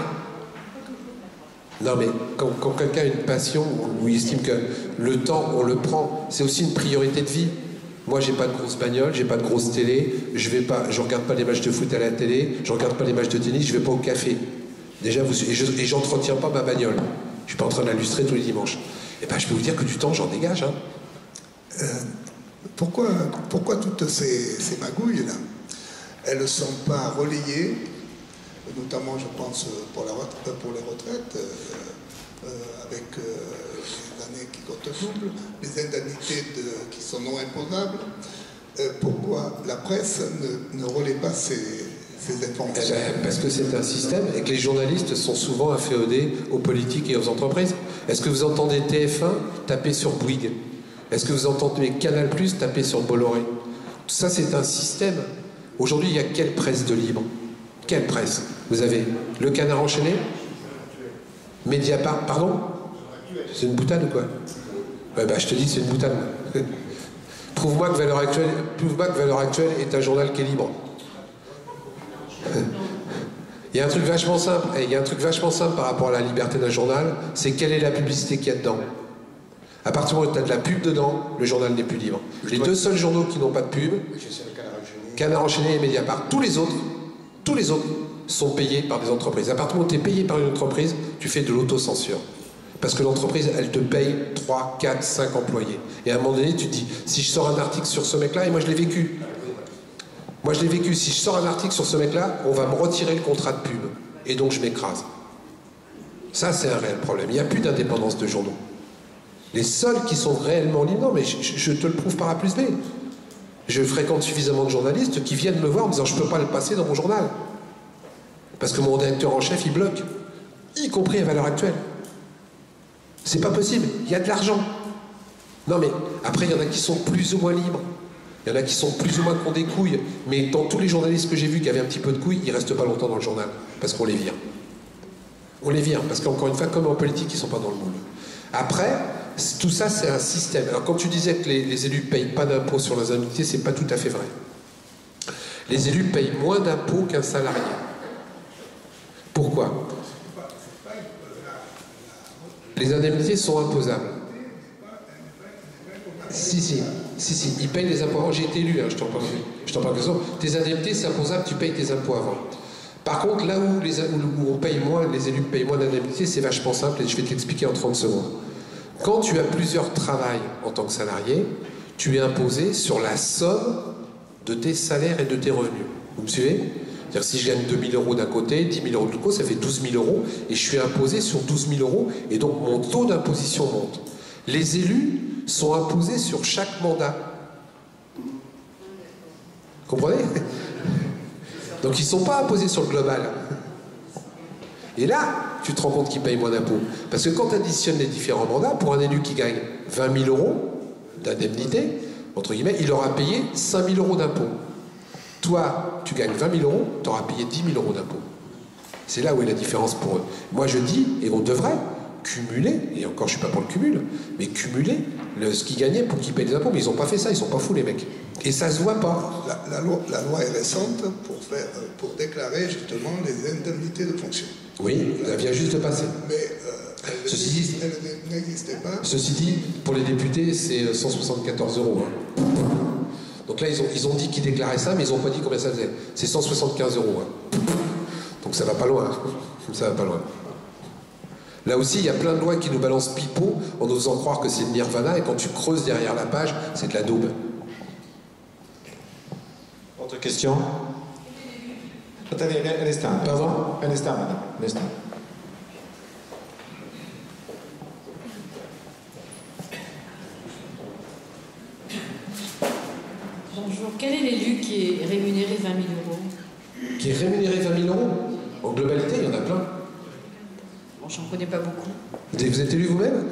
Non, mais quand quelqu'un a une passion ou il estime que le temps, on le prend, c'est aussi une priorité de vie. Moi, j'ai pas de grosse bagnole, j'ai pas de grosse télé, je regarde pas les matchs de foot à la télé, je regarde pas les matchs de tennis, je vais pas au café. Déjà, et j'entretiens pas ma bagnole. Je suis pas en train de l'illustrer tous les dimanches. Et ben, je peux vous dire que du temps, j'en dégage. Hein. Pourquoi toutes ces magouilles-là, elles ne sont pas relayées, notamment, je pense, pour les retraites, avec les années qui comptent double, les indemnités qui sont non imposables. Pourquoi la presse ne relaie pas ces informations? Parce que c'est un système et que les journalistes sont souvent inféodés aux politiques et aux entreprises. Est-ce que vous entendez TF1 taper sur Bouygues? Est-ce que vous entendez Canal+ taper sur Bolloré? Tout ça, c'est un système. Aujourd'hui, il y a quelle presse de libre? Quelle presse? Vous avez Le Canard enchaîné, Mediapart, pardon? C'est une boutade ou quoi? Ouais, bah, je te dis, c'est une boutade. Prouve-moi que Valeurs Actuelles est un journal qui est libre. Il y a un truc vachement simple, par rapport à la liberté d'un journal, c'est quelle est la publicité qu'il y a dedans. À partir du moment où tu as de la pub dedans, le journal n'est plus libre. Les deux seuls journaux qui n'ont pas de pub, Canard enchaîné et Mediapart, tous les autres sont payés par des entreprises. À partir du moment où tu es payé par une entreprise, tu fais de l'autocensure. Parce que l'entreprise, elle te paye 3, 4, 5 employés. Et à un moment donné, tu te dis, si je sors un article sur ce mec-là, et moi je l'ai vécu. Moi, je l'ai vécu. Si je sors un article sur ce mec-là, on va me retirer le contrat de pub. Et donc, je m'écrase. Ça, c'est un réel problème. Il n'y a plus d'indépendance de journaux. Les seuls qui sont réellement libres... Non, mais je te le prouve par A plus B. Je fréquente suffisamment de journalistes qui viennent me voir en me disant « Je ne peux pas le passer dans mon journal. » Parce que mon rédacteur en chef, il bloque. Y compris à Valeurs Actuelles. C'est pas possible. Il y a de l'argent. Non, mais après, il y en a qui sont plus ou moins libres. Il y en a qui sont plus ou moins qui ont des couilles, mais dans tous les journalistes que j'ai vus qui avaient un petit peu de couilles, ils restent pas longtemps dans le journal, parce qu'on les vire. On les vire, parce qu'encore une fois, comme en politique, ils sont pas dans le moule. Après, tout ça, c'est un système. Alors quand tu disais que les élus payent pas d'impôts sur leurs indemnités, c'est pas tout à fait vrai. Les élus payent moins d'impôts qu'un salarié. Pourquoi? Les indemnités sont imposables. Si, ils payent les impôts avant. J'ai été élu, hein, je t'en parle que ça. Tes indemnités, c'est imposable, tu payes tes impôts avant. Par contre, là où on paye moins, les élus payent moins d'indemnités, c'est vachement simple et je vais te l'expliquer en 30 secondes. Quand tu as plusieurs travails en tant que salarié, tu es imposé sur la somme de tes salaires et de tes revenus. Vous me suivez? C'est-à-dire si je gagne 2 000 euros d'un côté, 10 000 euros de l'autre côté, ça fait 12 000 euros et je suis imposé sur 12 000 euros et donc mon taux d'imposition monte. Les élus sont imposés sur chaque mandat. Comprenez? Donc ils ne sont pas imposés sur le global. Et là, tu te rends compte qu'ils payent moins d'impôts. Parce que quand tu additionnes les différents mandats, pour un élu qui gagne 20 000 € d'indemnité, entre guillemets, il aura payé 5 000 € d'impôts. Toi, tu gagnes 20 000 €, tu auras payé 10 000 € d'impôts. C'est là où est la différence pour eux. Moi, je dis, et on devrait cumuler, et encore, je ne suis pas pour le cumul, mais cumuler ce qu'ils gagnaient pour qu'ils payent des impôts. Mais ils n'ont pas fait ça, ils ne sont pas fous, les mecs. Et ça ne se voit pas. La loi est récente pour déclarer justement les indemnités de fonction. Oui, elle vient juste de passer. Mais Ceci elle n'existait pas. Ceci dit, pour les députés, c'est 174 €. Hein. Donc là, ils ont dit qu'ils déclaraient ça, mais ils n'ont pas dit combien ça faisait. C'est 175 €. Hein. Donc ça va pas loin. Ça va pas loin. Là aussi, il y a plein de lois qui nous balancent pipeau en nous faisant croire que c'est le nirvana, et quand tu creuses derrière la page, c'est de la daube. Autre question? Attendez, un instant. Pardon? Un instant, madame. Un instant. Bonjour. Quel est l'élu qui est rémunéré 20 000 €? Qui est rémunéré 20 000 €? En globalité, il y en a plein. Bon, j'en connais pas beaucoup. Vous êtes élu vous-même?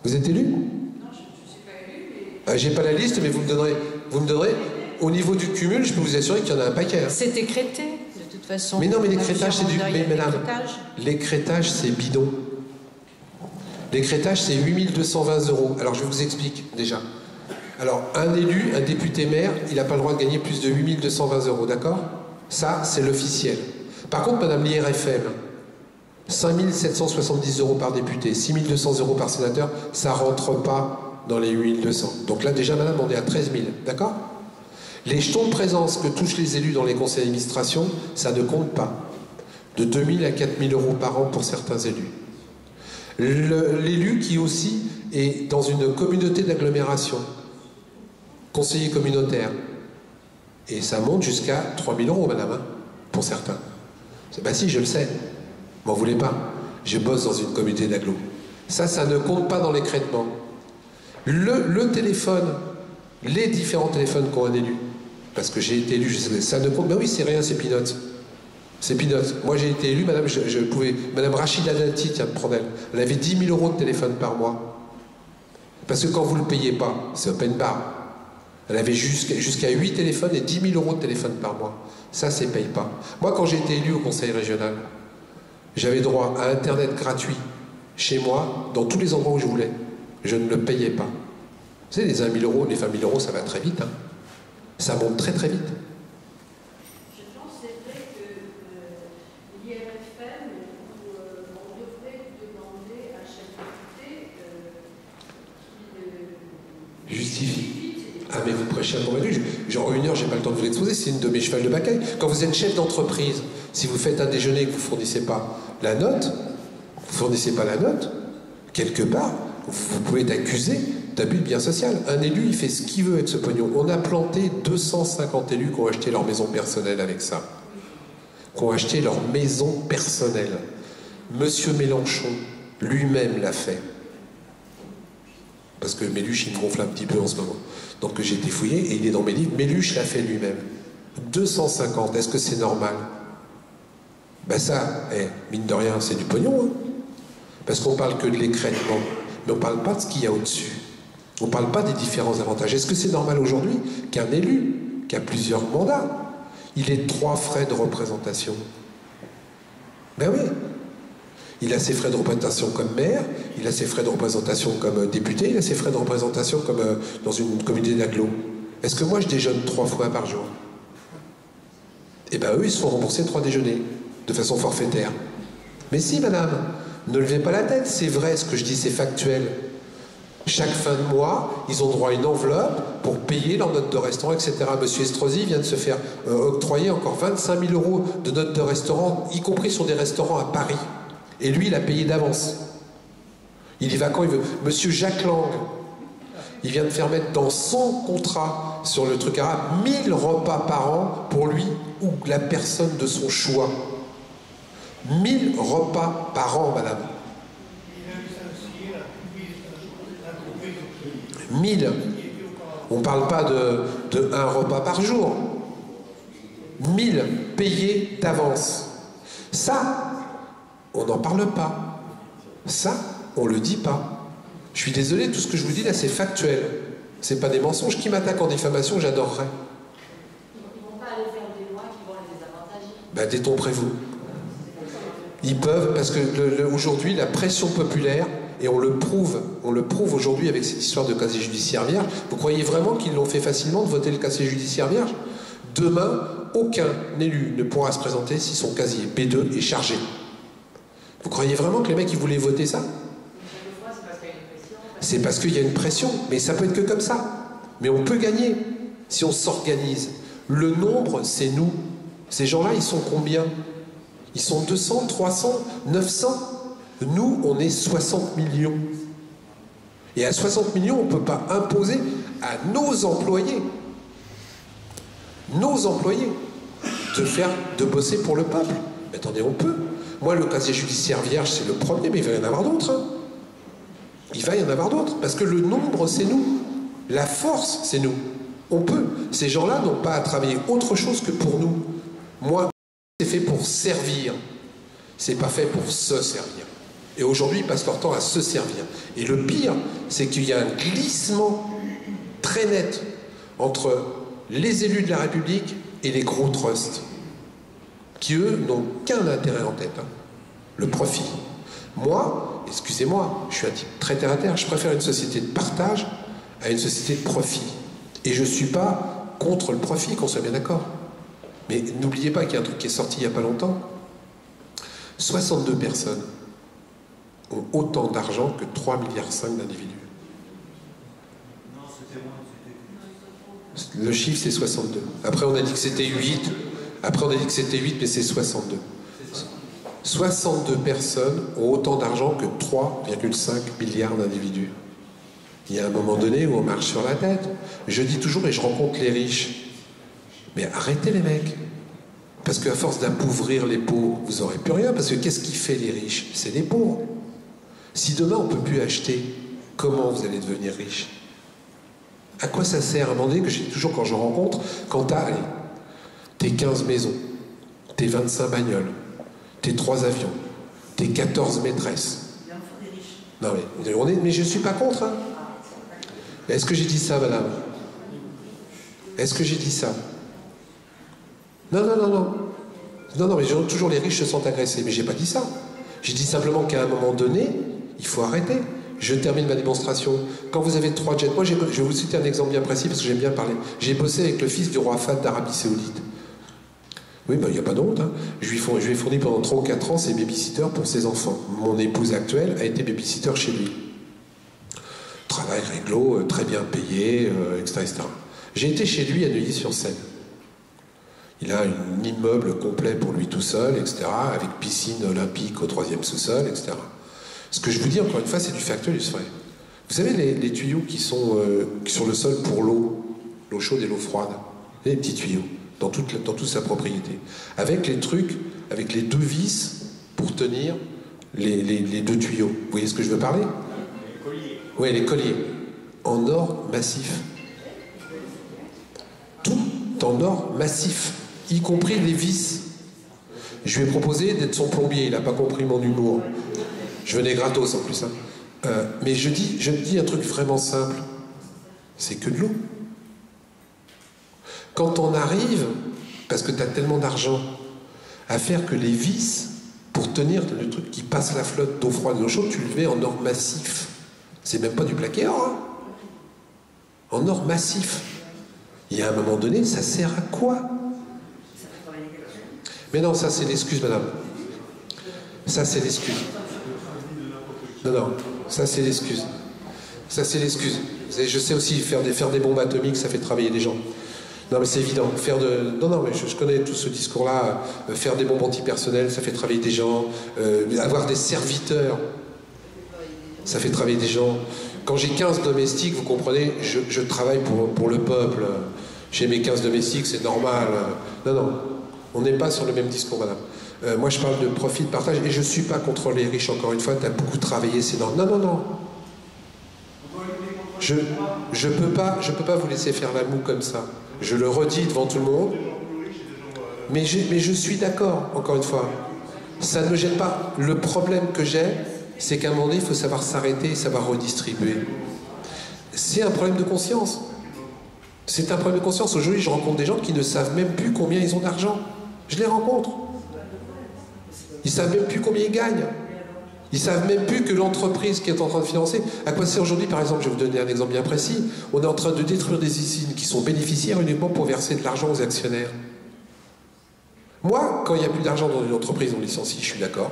Vous êtes élu? Non, je ne suis pas élue, mais... J'ai pas la liste, mais vous me donnerez. Au niveau du cumul, je peux vous assurer qu'il y en a un paquet. Hein. C'est écrété, de toute façon. Mais non, mais l'écrétage, c'est du... Mais madame, l'écrétage. l'écrétage, c'est bidon. L'écrétage, c'est 8 220 €. Alors, je vous explique, déjà. Alors, un élu, un député maire, il n'a pas le droit de gagner plus de 8 220 €, d'accord? Ça, c'est l'officiel. Par contre, madame l'IRFM, 5 770 € par député, 6 200 € par sénateur, ça ne rentre pas dans les 8 200. Donc là, déjà, madame, on est à 13 000, d'accord? Les jetons de présence que touchent les élus dans les conseils d'administration, ça ne compte pas. De 2 000 à 4 000 € par an pour certains élus. L'élu qui aussi est dans une communauté d'agglomération, conseiller communautaire, et ça monte jusqu'à 3 000 €, madame, hein, pour certains. Bah si, je le sais. M'en voulez pas. Je bosse dans une communauté d'agglo. Ça ne compte pas dans l'écrêtement. Le téléphone, les différents téléphones qu'ont un élu, parce que j'ai été élu, je sais, ça ne compte. Ben oui, c'est rien, c'est peanuts. C'est peanuts. Moi, j'ai été élu, madame, je pouvais. Madame Rachida Dati, tiens, prendre elle. Elle avait 10 000 € de téléphone par mois. Parce que quand vous ne le payez pas, c'est open bar. Elle avait jusqu'à 8 téléphones et 10 000 € de téléphone par mois. Ça, c'est paye pas. Moi, quand j'ai été élu au conseil régional, j'avais droit à Internet gratuit chez moi, dans tous les endroits où je voulais. Je ne le payais pas. Vous savez, les 1 000 €, les 20 000 €, ça va très vite. Hein. Ça monte très très vite. Je pense que c'est vrai que l'IRFM, on devrait demander à chaque député qu'il Justifie. Ah mais vous prêchez un convaincu. Genre une heure, j'ai pas le temps de vous l'exposer, c'est une de mes chevals de bataille. Quand vous êtes chef d'entreprise, si vous faites un déjeuner et que vous fournissez pas la note, quelque part, vous pouvez être accusé d'abus de bien social. Un élu, il fait ce qu'il veut avec ce pognon. On a planté 250 élus qui ont acheté leur maison personnelle avec ça. Qui ont acheté leur maison personnelle. Monsieur Mélenchon, lui-même l'a fait. Parce que Méluche, il me gonfle un petit peu en ce moment. Donc j'ai été fouillé et il est dans mes livres. Méluche l'a fait lui-même. 250, est-ce que c'est normal? Ben ça, mine de rien, c'est du pognon. Hein. Parce qu'on parle que de l'écrêtement. Mais on ne parle pas de ce qu'il y a au-dessus. On ne parle pas des différents avantages. Est-ce que c'est normal aujourd'hui qu'un élu, qui a plusieurs mandats, il ait 3 frais de représentation? Ben oui. Il a ses frais de représentation comme maire, il a ses frais de représentation comme député, il a ses frais de représentation comme dans une communauté d'agglo. Est-ce que moi je déjeune 3 fois par jour? Eh bien eux, ils se font rembourser 3 déjeuners, de façon forfaitaire. Mais si, madame, ne levez pas la tête, c'est vrai ce que je dis, c'est factuel. Chaque fin de mois, ils ont droit à une enveloppe pour payer leur note de restaurant, etc. Monsieur Estrosi vient de se faire octroyer encore 25 000 € de notes de restaurant, y compris sur des restaurants à Paris. Et lui, il a payé d'avance. Il y va quand il veut. Monsieur Jacques Lang, il vient de faire mettre dans son contrat sur le truc arabe 1000 repas par an pour lui ou la personne de son choix. 1000 repas par an, madame. 1000. On ne parle pas de un repas par jour. 1000 payés d'avance. Ça, on n'en parle pas. Ça, on ne le dit pas. Je suis désolé, tout ce que je vous dis là, c'est factuel. C'est pas des mensonges. Qui m'attaquent en diffamation, j'adorerais. Ils ne vont pas aller faire des lois qui vont les désavantager. Ben, détombrez-vous. Ils peuvent, parce que aujourd'hui, la pression populaire, et on le prouve aujourd'hui avec cette histoire de casier judiciaire vierge. Vous croyez vraiment qu'ils l'ont fait facilement de voter le casier judiciaire vierge? Demain, aucun élu ne pourra se présenter si son casier B2 est chargé. Vous croyez vraiment que les mecs ils voulaient voter ça? C'est parce qu'il y a une pression, mais ça peut être que comme ça. Mais on peut gagner si on s'organise. Le nombre, c'est nous. Ces gens-là, ils sont combien? Ils sont 200, 300, 900. Nous, on est 60 millions. Et à 60 millions, on ne peut pas imposer à nos employés, de bosser pour le peuple. Mais attendez, on peut. Moi, le casier judiciaire vierge, c'est le premier, mais il va y en avoir d'autres. Hein. Il va y en avoir d'autres. Parce que le nombre, c'est nous. La force, c'est nous. On peut. Ces gens-là n'ont pas à travailler autre chose que pour nous. Moi, c'est fait pour servir. C'est pas fait pour se servir. Et aujourd'hui, ils passent leur temps à se servir. Et le pire, c'est qu'il y a un glissement très net entre les élus de la République et les gros trusts, qui eux n'ont qu'un intérêt en tête, hein, le profit. Moi, excusez-moi, je suis un type très terre à terre, je préfère une société de partage à une société de profit. Et je ne suis pas contre le profit, qu'on soit bien d'accord. Mais n'oubliez pas qu'il y a un truc qui est sorti il n'y a pas longtemps. 62 personnes ont autant d'argent que 3,5 milliards d'individus. Le chiffre, c'est 62. Après, on a dit que c'était 8. Après, on a dit que c'était 8, mais c'est 62. 62 personnes ont autant d'argent que 3,5 milliards d'individus. Il y a un moment donné où on marche sur la tête. Je dis toujours, et je rencontre les riches, mais arrêtez les mecs. Parce qu'à force d'appauvrir les pauvres, vous n'aurez plus rien. Parce que qu'est-ce qui fait les riches? C'est les pauvres. Si demain on ne peut plus acheter, comment vous allez devenir riche? À quoi ça sert? À un moment donné, que je dis toujours quand je rencontre, quand t'as, tes 15 maisons, tes 25 bagnoles, tes 3 avions, tes 14 maîtresses. Non mais je ne suis pas contre. Hein. Est-ce que j'ai dit ça, madame? Est-ce que j'ai dit ça? Non, mais toujours les riches se sentent agressés. Mais j'ai pas dit ça. J'ai dit simplement qu'à un moment donné, il faut arrêter. Je termine ma démonstration. Quand vous avez 3 jets, moi je vais vous citer un exemple bien précis parce que j'aime bien parler. J'ai bossé avec le fils du roi Fahd d'Arabie Saoudite. Oui, ben il n'y a pas de honte. Hein. Je lui ai fourni pendant 3 ou 4 ans ses babysitters pour ses enfants. Mon épouse actuelle a été babysitter chez lui. Travail réglo, très bien payé, etc., etc. J'ai été chez lui à Neuilly-sur-Seine. Il a un immeuble complet pour lui tout seul, etc., avec piscine olympique au 3e sous-sol, etc. Ce que je vous dis, encore une fois, c'est du factuel et du vrai. Vous savez, les tuyaux qui sont sur le sol pour l'eau chaude et l'eau froide, les petits tuyaux, dans toute sa propriété, avec les trucs, avec les 2 vis pour tenir les 2 tuyaux. Vous voyez ce que je veux parler? Les colliers. Oui, les colliers. En or massif. Tout en or massif, y compris les vis. Je lui ai proposé d'être son plombier, il n'a pas compris mon humour. Je venais gratos en plus. Hein. Mais je dis un truc vraiment simple. C'est que de l'eau. Quand on arrive, parce que tu as tellement d'argent, à faire que les vis, pour tenir le truc qui passe la flotte d'eau froide et d'eau chaude, tu le mets en or massif. C'est même pas du plaqué or. Hein. En or massif. Il y a un moment donné, ça sert à quoi? Mais non, ça c'est l'excuse, madame. Ça c'est l'excuse. Non, ça c'est l'excuse. Ça c'est l'excuse. Je sais aussi faire des bombes atomiques, ça fait travailler des gens. Non mais c'est évident. Non mais je connais tout ce discours-là. Faire des bombes antipersonnelles, ça fait travailler des gens. Avoir des serviteurs, ça fait travailler des gens. Quand j'ai 15 domestiques, vous comprenez, je travaille pour le peuple. J'ai mes 15 domestiques, c'est normal. Non, on n'est pas sur le même discours, madame. Moi, je parle de profit, de partage, et je ne suis pas contre les riches, encore une fois. Tu as beaucoup travaillé, c'est normal. Non. Je je peux pas vous laisser faire la moue comme ça. Je le redis devant tout le monde. Mais je suis d'accord, encore une fois. Ça ne me gêne pas. Le problème que j'ai, c'est qu'à un moment donné, il faut savoir s'arrêter et savoir redistribuer. C'est un problème de conscience. C'est un problème de conscience. Aujourd'hui, je rencontre des gens qui ne savent même plus combien ils ont d'argent. Je les rencontre. Ils ne savent même plus combien ils gagnent. Ils ne savent même plus que l'entreprise qui est en train de financer... À quoi c'est aujourd'hui, par exemple, je vais vous donner un exemple bien précis. On est en train de détruire des usines qui sont bénéficiaires uniquement pour verser de l'argent aux actionnaires. Moi, quand il n'y a plus d'argent dans une entreprise, on licencie, je suis d'accord.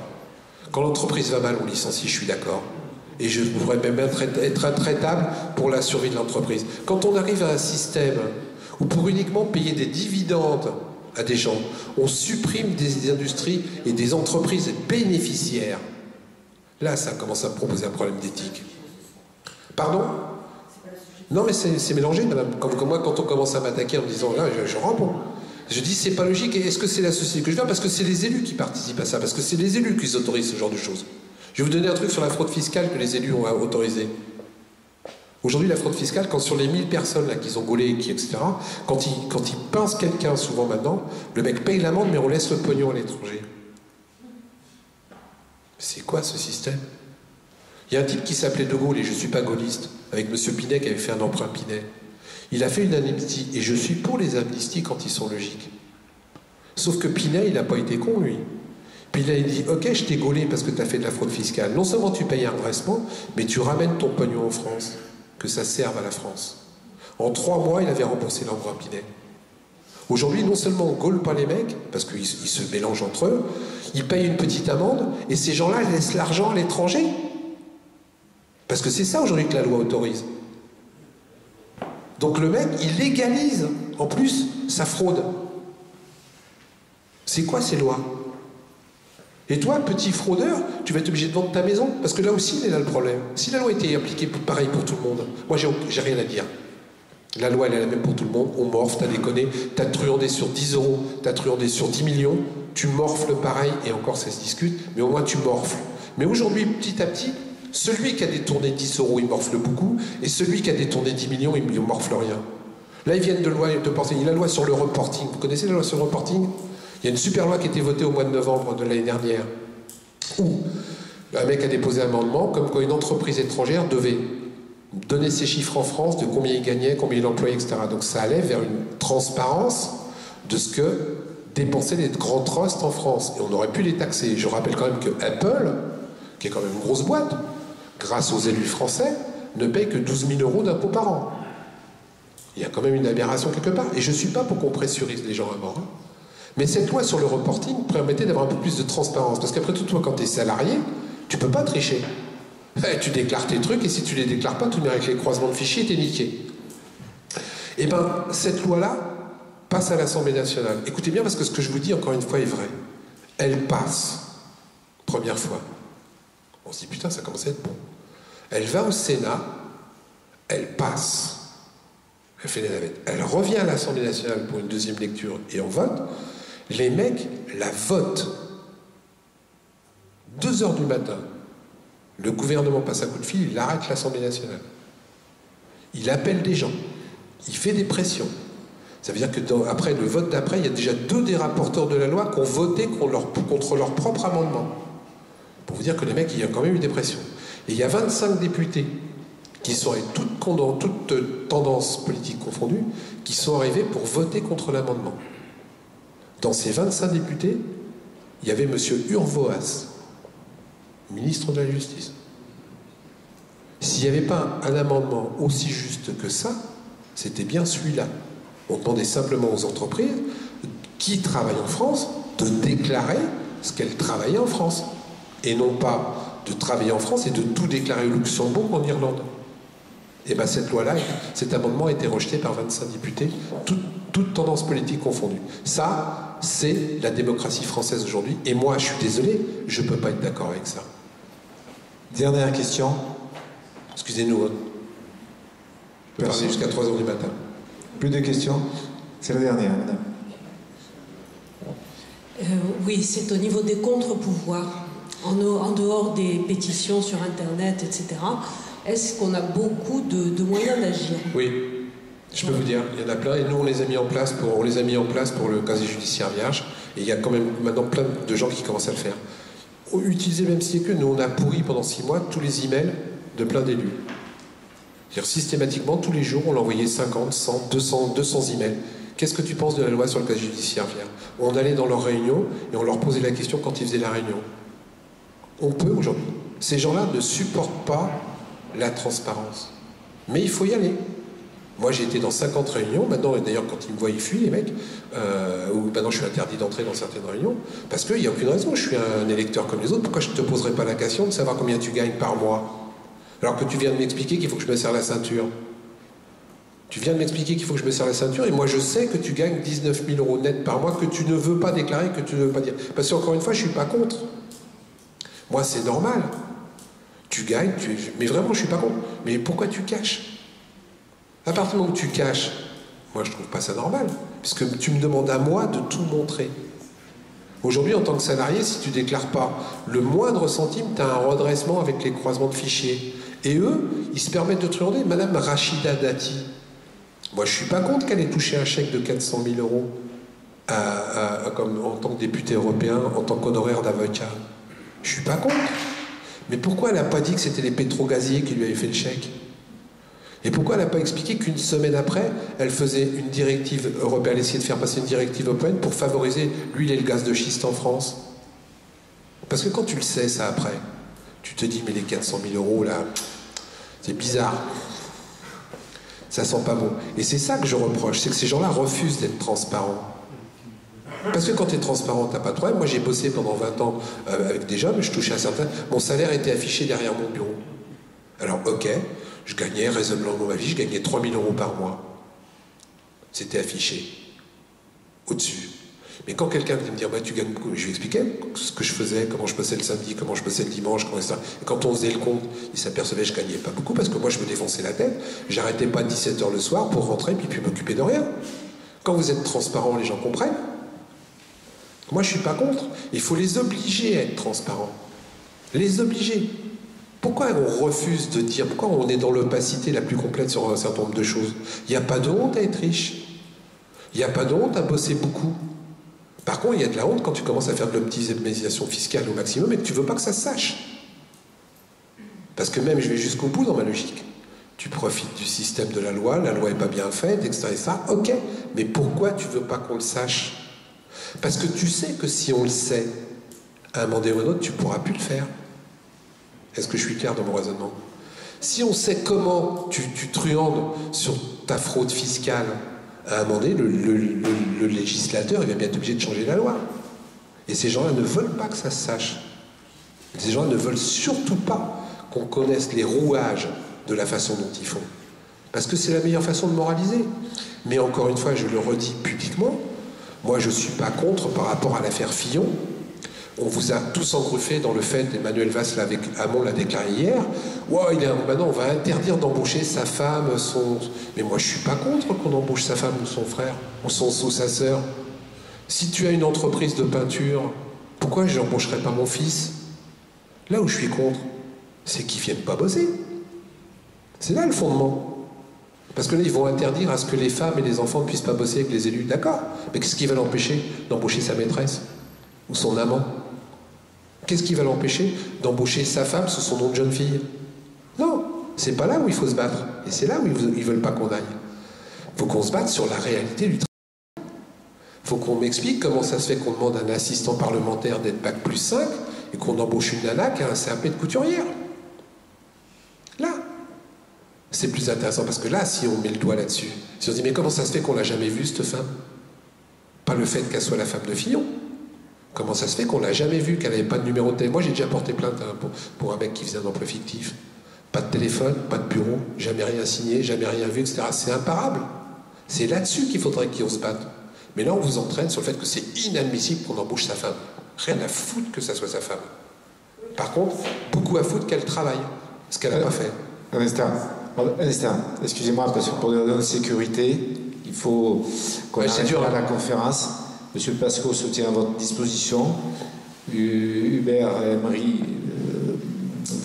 Quand l'entreprise va mal, on licencie, je suis d'accord. Et je pourrais même être intraitable pour la survie de l'entreprise. Quand on arrive à un système où pour uniquement payer des dividendes à des gens, on supprime des industries et des entreprises bénéficiaires, là, ça commence à me proposer un problème d'éthique. Pardon? Non, mais c'est mélangé, madame. Comme moi, quand on commence à m'attaquer en me disant, là, je réponds. Je dis, c'est pas logique. Et est-ce que c'est la société que je viens? Parce que c'est les élus qui participent à ça. Parce que c'est les élus qui autorisent ce genre de choses. Je vais vous donner un truc sur la fraude fiscale que les élus ont autorisé. Aujourd'hui, la fraude fiscale, quand sur les 1000 personnes là qu'ils ont gaulé, etc., quand ils pincent quelqu'un, souvent maintenant, le mec paye l'amende, mais on laisse le pognon à l'étranger. C'est quoi ce système? Il y a un type qui s'appelait De Gaulle, et je ne suis pas gaulliste, avec M. Pinet qui avait fait un emprunt Pinet. Il a fait une amnistie, et je suis pour les amnisties quand ils sont logiques. Sauf que Pinet, il n'a pas été con, lui. Puis il a dit, ok, je t'ai gaulé parce que tu as fait de la fraude fiscale. Non seulement tu payes un redressement, mais tu ramènes ton pognon en France, que ça serve à la France. En 3 mois, il avait remboursé l'emprunt Pinet. Aujourd'hui, non seulement on gaule pas les mecs, parce qu'ils se mélangent entre eux, ils payent une petite amende, et ces gens-là laissent l'argent à l'étranger. Parce que c'est ça aujourd'hui que la loi autorise. Donc le mec, il légalise, en plus, sa fraude. C'est quoi ces lois? Et toi, petit fraudeur, tu vas être obligé de vendre ta maison, parce que là aussi, il est là le problème. Si la loi était appliquée pareil pour tout le monde, moi j'ai rien à dire. La loi, elle est la même pour tout le monde. On morfle, t'as déconné, t'as truandé sur 10 euros, t'as truandé sur 10 millions, tu morfles pareil, et encore ça se discute, mais au moins tu morfles. Mais aujourd'hui, petit à petit, celui qui a détourné 10 euros, il morfle beaucoup, et celui qui a détourné 10 millions, il ne morfle rien. Là, ils viennent de porter la loi sur le reporting. Vous connaissez la loi sur le reporting? Il y a une super loi qui a été votée au mois de novembre de l'année dernière, où un mec a déposé un amendement, comme quoi une entreprise étrangère devait donner ses chiffres en France, de combien il gagnait, combien il employait, etc. Donc ça allait vers une transparence de ce que dépensaient les grands trusts en France. Et on aurait pu les taxer. Je rappelle quand même que Apple, qui est quand même une grosse boîte, grâce aux élus français, ne paye que 12 000 euros d'impôts par an. Il y a quand même une aberration quelque part. Et je ne suis pas pour qu'on pressurise les gens à mort. Mais cette loi sur le reporting permettait d'avoir un peu plus de transparence. Parce qu'après tout, toi, quand tu es salarié, tu peux pas tricher. Tu déclares tes trucs, et si tu les déclares pas, tu mets avec les croisements de fichiers, t'es niqué. Et bien, cette loi-là passe à l'Assemblée nationale. Écoutez bien, parce que ce que je vous dis, encore une fois, est vrai. Elle passe. Première fois. On se dit, putain, ça commence à être bon. Elle va au Sénat, elle passe. Elle fait les navettes. Elle revient à l'Assemblée nationale pour une deuxième lecture, et on vote. Les mecs la votent. 2 heures du matin. Le gouvernement passe un coup de fil, il arrête l'Assemblée nationale. Il appelle des gens. Il fait des pressions. Ça veut dire que après le vote d'après, il y a déjà 2 des rapporteurs de la loi qui ont voté contre leur propre amendement. Pour vous dire que les mecs, il y a quand même eu des pressions. Et il y a 25 députés qui sont avec toutes tendances politiques confondues, qui sont arrivés pour voter contre l'amendement. Dans ces 25 députés, il y avait M. Urvoas, ministre de la Justice. S'il n'y avait pas un amendement aussi juste que ça, c'était bien celui-là. On demandait simplement aux entreprises qui travaillent en France de déclarer ce qu'elles travaillaient en France. Et non pas de travailler en France et de tout déclarer au Luxembourg ou en Irlande. Et bien cette loi-là, cet amendement a été rejeté par 25 députés, toutes tendances politiques confondues. Ça, c'est la démocratie française aujourd'hui. Et moi, je suis désolé, je ne peux pas être d'accord avec ça. Dernière question. Excusez-nous, hein. Je peux parler jusqu'à 3 h du matin. Plus de questions? C'est la dernière, madame. Oui, c'est au niveau des contre-pouvoirs. En dehors des pétitions sur Internet, etc., est-ce qu'on a beaucoup de moyens d'agir? Oui, je peux vous dire, il y en a plein, et nous on les a mis en place pour le casier judiciaire vierge, et il y a quand même maintenant plein de gens qui commencent à le faire. Utiliser même si c'est que nous on a pourri pendant 6 mois tous les emails de plein d'élus. C'est-à-dire systématiquement, tous les jours, on l'envoyait 50, 100, 200 emails. Qu'est-ce que tu penses de la loi sur le casier judiciaire vierge? On allait dans leurs réunions et on leur posait la question quand ils faisaient la réunion. On peut aujourd'hui. Ces gens-là ne supportent pas la transparence. Mais il faut y aller. Moi, j'ai été dans 50 réunions. Maintenant, d'ailleurs, quand ils me voient, ils fuient, les mecs. Ou maintenant, je suis interdit d'entrer dans certaines réunions. Parce qu'il n'y a aucune raison. Je suis un électeur comme les autres. Pourquoi je ne te poserais pas la question de savoir combien tu gagnes par mois? Alors que tu viens de m'expliquer qu'il faut que je me serre la ceinture. Tu viens de m'expliquer qu'il faut que je me serre la ceinture, et moi je sais que tu gagnes 19 000 euros net par mois, que tu ne veux pas déclarer, que tu ne veux pas dire. Parce qu'encore une fois, je ne suis pas contre. Moi, c'est normal. Tu gagnes, mais vraiment, je ne suis pas contre. Mais pourquoi tu caches? À partir du moment où tu caches, moi je ne trouve pas ça normal, puisque tu me demandes à moi de tout montrer. Aujourd'hui, en tant que salarié, si tu ne déclares pas le moindre centime, tu as un redressement avec les croisements de fichiers. Et eux, ils se permettent de truander. Madame Rachida Dati, moi je ne suis pas contre qu'elle ait touché un chèque de 400 000 euros en tant que député européen, en tant qu'honoraire d'avocat. Je ne suis pas contre. Mais pourquoi elle n'a pas dit que c'était les pétrogaziers qui lui avaient fait le chèque? Et pourquoi elle n'a pas expliqué qu'une semaine après, elle faisait une directive européenne, elle essayait de faire passer une directive européenne pour favoriser l'huile et le gaz de schiste en France? Parce que quand tu le sais, ça, après, tu te dis, mais les 400 000 euros, là, c'est bizarre. Ça sent pas bon. Et c'est ça que je reproche, c'est que ces gens-là refusent d'être transparents. Parce que quand tu es transparent, t'as pas de problème. Moi, j'ai bossé pendant 20 ans avec des jeunes, je touchais un certain... Mon salaire était affiché derrière mon bureau. Alors, ok, je gagnais raisonnablement ma vie, je gagnais 3 000 euros par mois. C'était affiché. Au-dessus. Mais quand quelqu'un vient me dire, bah, tu gagnes beaucoup, je lui expliquais ce que je faisais, comment je passais le samedi, comment je passais le dimanche, comment ça. Et quand on faisait le compte, il s'apercevait que je gagnais pas beaucoup, parce que moi, je me défonçais la tête. J'arrêtais pas à 17h le soir pour rentrer, puis m'occuper de rien. Quand vous êtes transparent, les gens comprennent. Moi, je suis pas contre. Il faut les obliger à être transparents. Les obliger. Pourquoi on refuse de dire, pourquoi on est dans l'opacité la plus complète sur un certain nombre de choses? Il n'y a pas de honte à être riche. Il n'y a pas de honte à bosser beaucoup. Par contre, il y a de la honte quand tu commences à faire de l'optimisation fiscale au maximum et que tu ne veux pas que ça se sache. Parce que même, je vais jusqu'au bout dans ma logique. Tu profites du système de la loi n'est pas bien faite, etc. Ok, mais pourquoi tu ne veux pas qu'on le sache? Parce que tu sais que si on le sait, à un moment donné ou à un autre, tu ne pourras plus le faire. Est-ce que je suis clair dans mon raisonnement? Si on sait comment tu truandes sur ta fraude fiscale, à un moment donné, le législateur, il va bien être obligé de changer la loi. Et ces gens-là ne veulent pas que ça se sache. Ces gens-là ne veulent surtout pas qu'on connaisse les rouages de la façon dont ils font. Parce que c'est la meilleure façon de moraliser. Mais encore une fois, je le redis publiquement, moi je ne suis pas contre par rapport à l'affaire Fillon. On vous a tous engruffé dans le fait, Emmanuel Valls avec Hamon l'a déclaré hier, wow, maintenant on va interdire d'embaucher sa femme, Mais moi je suis pas contre qu'on embauche sa femme ou son frère, ou sa sœur. Si tu as une entreprise de peinture, pourquoi je n'embaucherais pas mon fils? Là où je suis contre, c'est qu'ils viennent pas bosser. C'est là le fondement. Parce que là, ils vont interdire à ce que les femmes et les enfants ne puissent pas bosser avec les élus. D'accord. Mais qu'est-ce qui va l'empêcher d'embaucher sa maîtresse ou son amant? Qu'est-ce qui va l'empêcher d'embaucher sa femme sous son nom de jeune fille? Non, c'est pas là où il faut se battre. Et c'est là où ils veulent pas qu'on aille. Il faut qu'on se batte sur la réalité du travail. Il faut qu'on m'explique comment ça se fait qu'on demande à un assistant parlementaire d'être bac plus 5 et qu'on embauche une nana qui a un CAP de couturière. Là, c'est plus intéressant parce que là, si on met le doigt là-dessus, si on se dit mais comment ça se fait qu'on l'a jamais vue cette femme? Pas le fait qu'elle soit la femme de Fillon. Comment ça se fait qu'on l'a jamais vue, qu'elle n'avait pas de numéro de téléphone? Moi, j'ai déjà porté plainte pour un mec qui faisait un emploi fictif. Pas de téléphone, pas de bureau, jamais rien signé, jamais rien vu, etc. C'est imparable. C'est là-dessus qu'il faudrait qu'on se batte. Mais là, on vous entraîne sur le fait que c'est inadmissible qu'on embauche sa femme. Rien à foutre que ça soit sa femme. Par contre, beaucoup à foutre qu'elle travaille, ce qu'elle n'a pas fait. Un instant, excusez-moi, parce que pour des raisons de sécurité, il faut qu'on arrête à la conférence. Monsieur Pasco se tient à votre disposition. Hubert Emery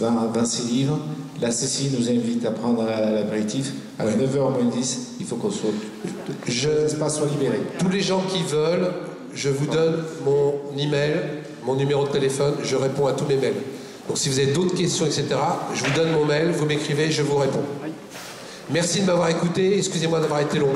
vend ses livres. La Cécile nous invite à prendre l'apéritif. À 9h-10, il faut qu'on soit... l'espace soit libéré. Tous les gens qui veulent, je vous donne mon email, mon numéro de téléphone, je réponds à tous mes mails. Donc si vous avez d'autres questions, etc., je vous donne mon mail, vous m'écrivez, je vous réponds. Merci de m'avoir écouté, excusez-moi d'avoir été long.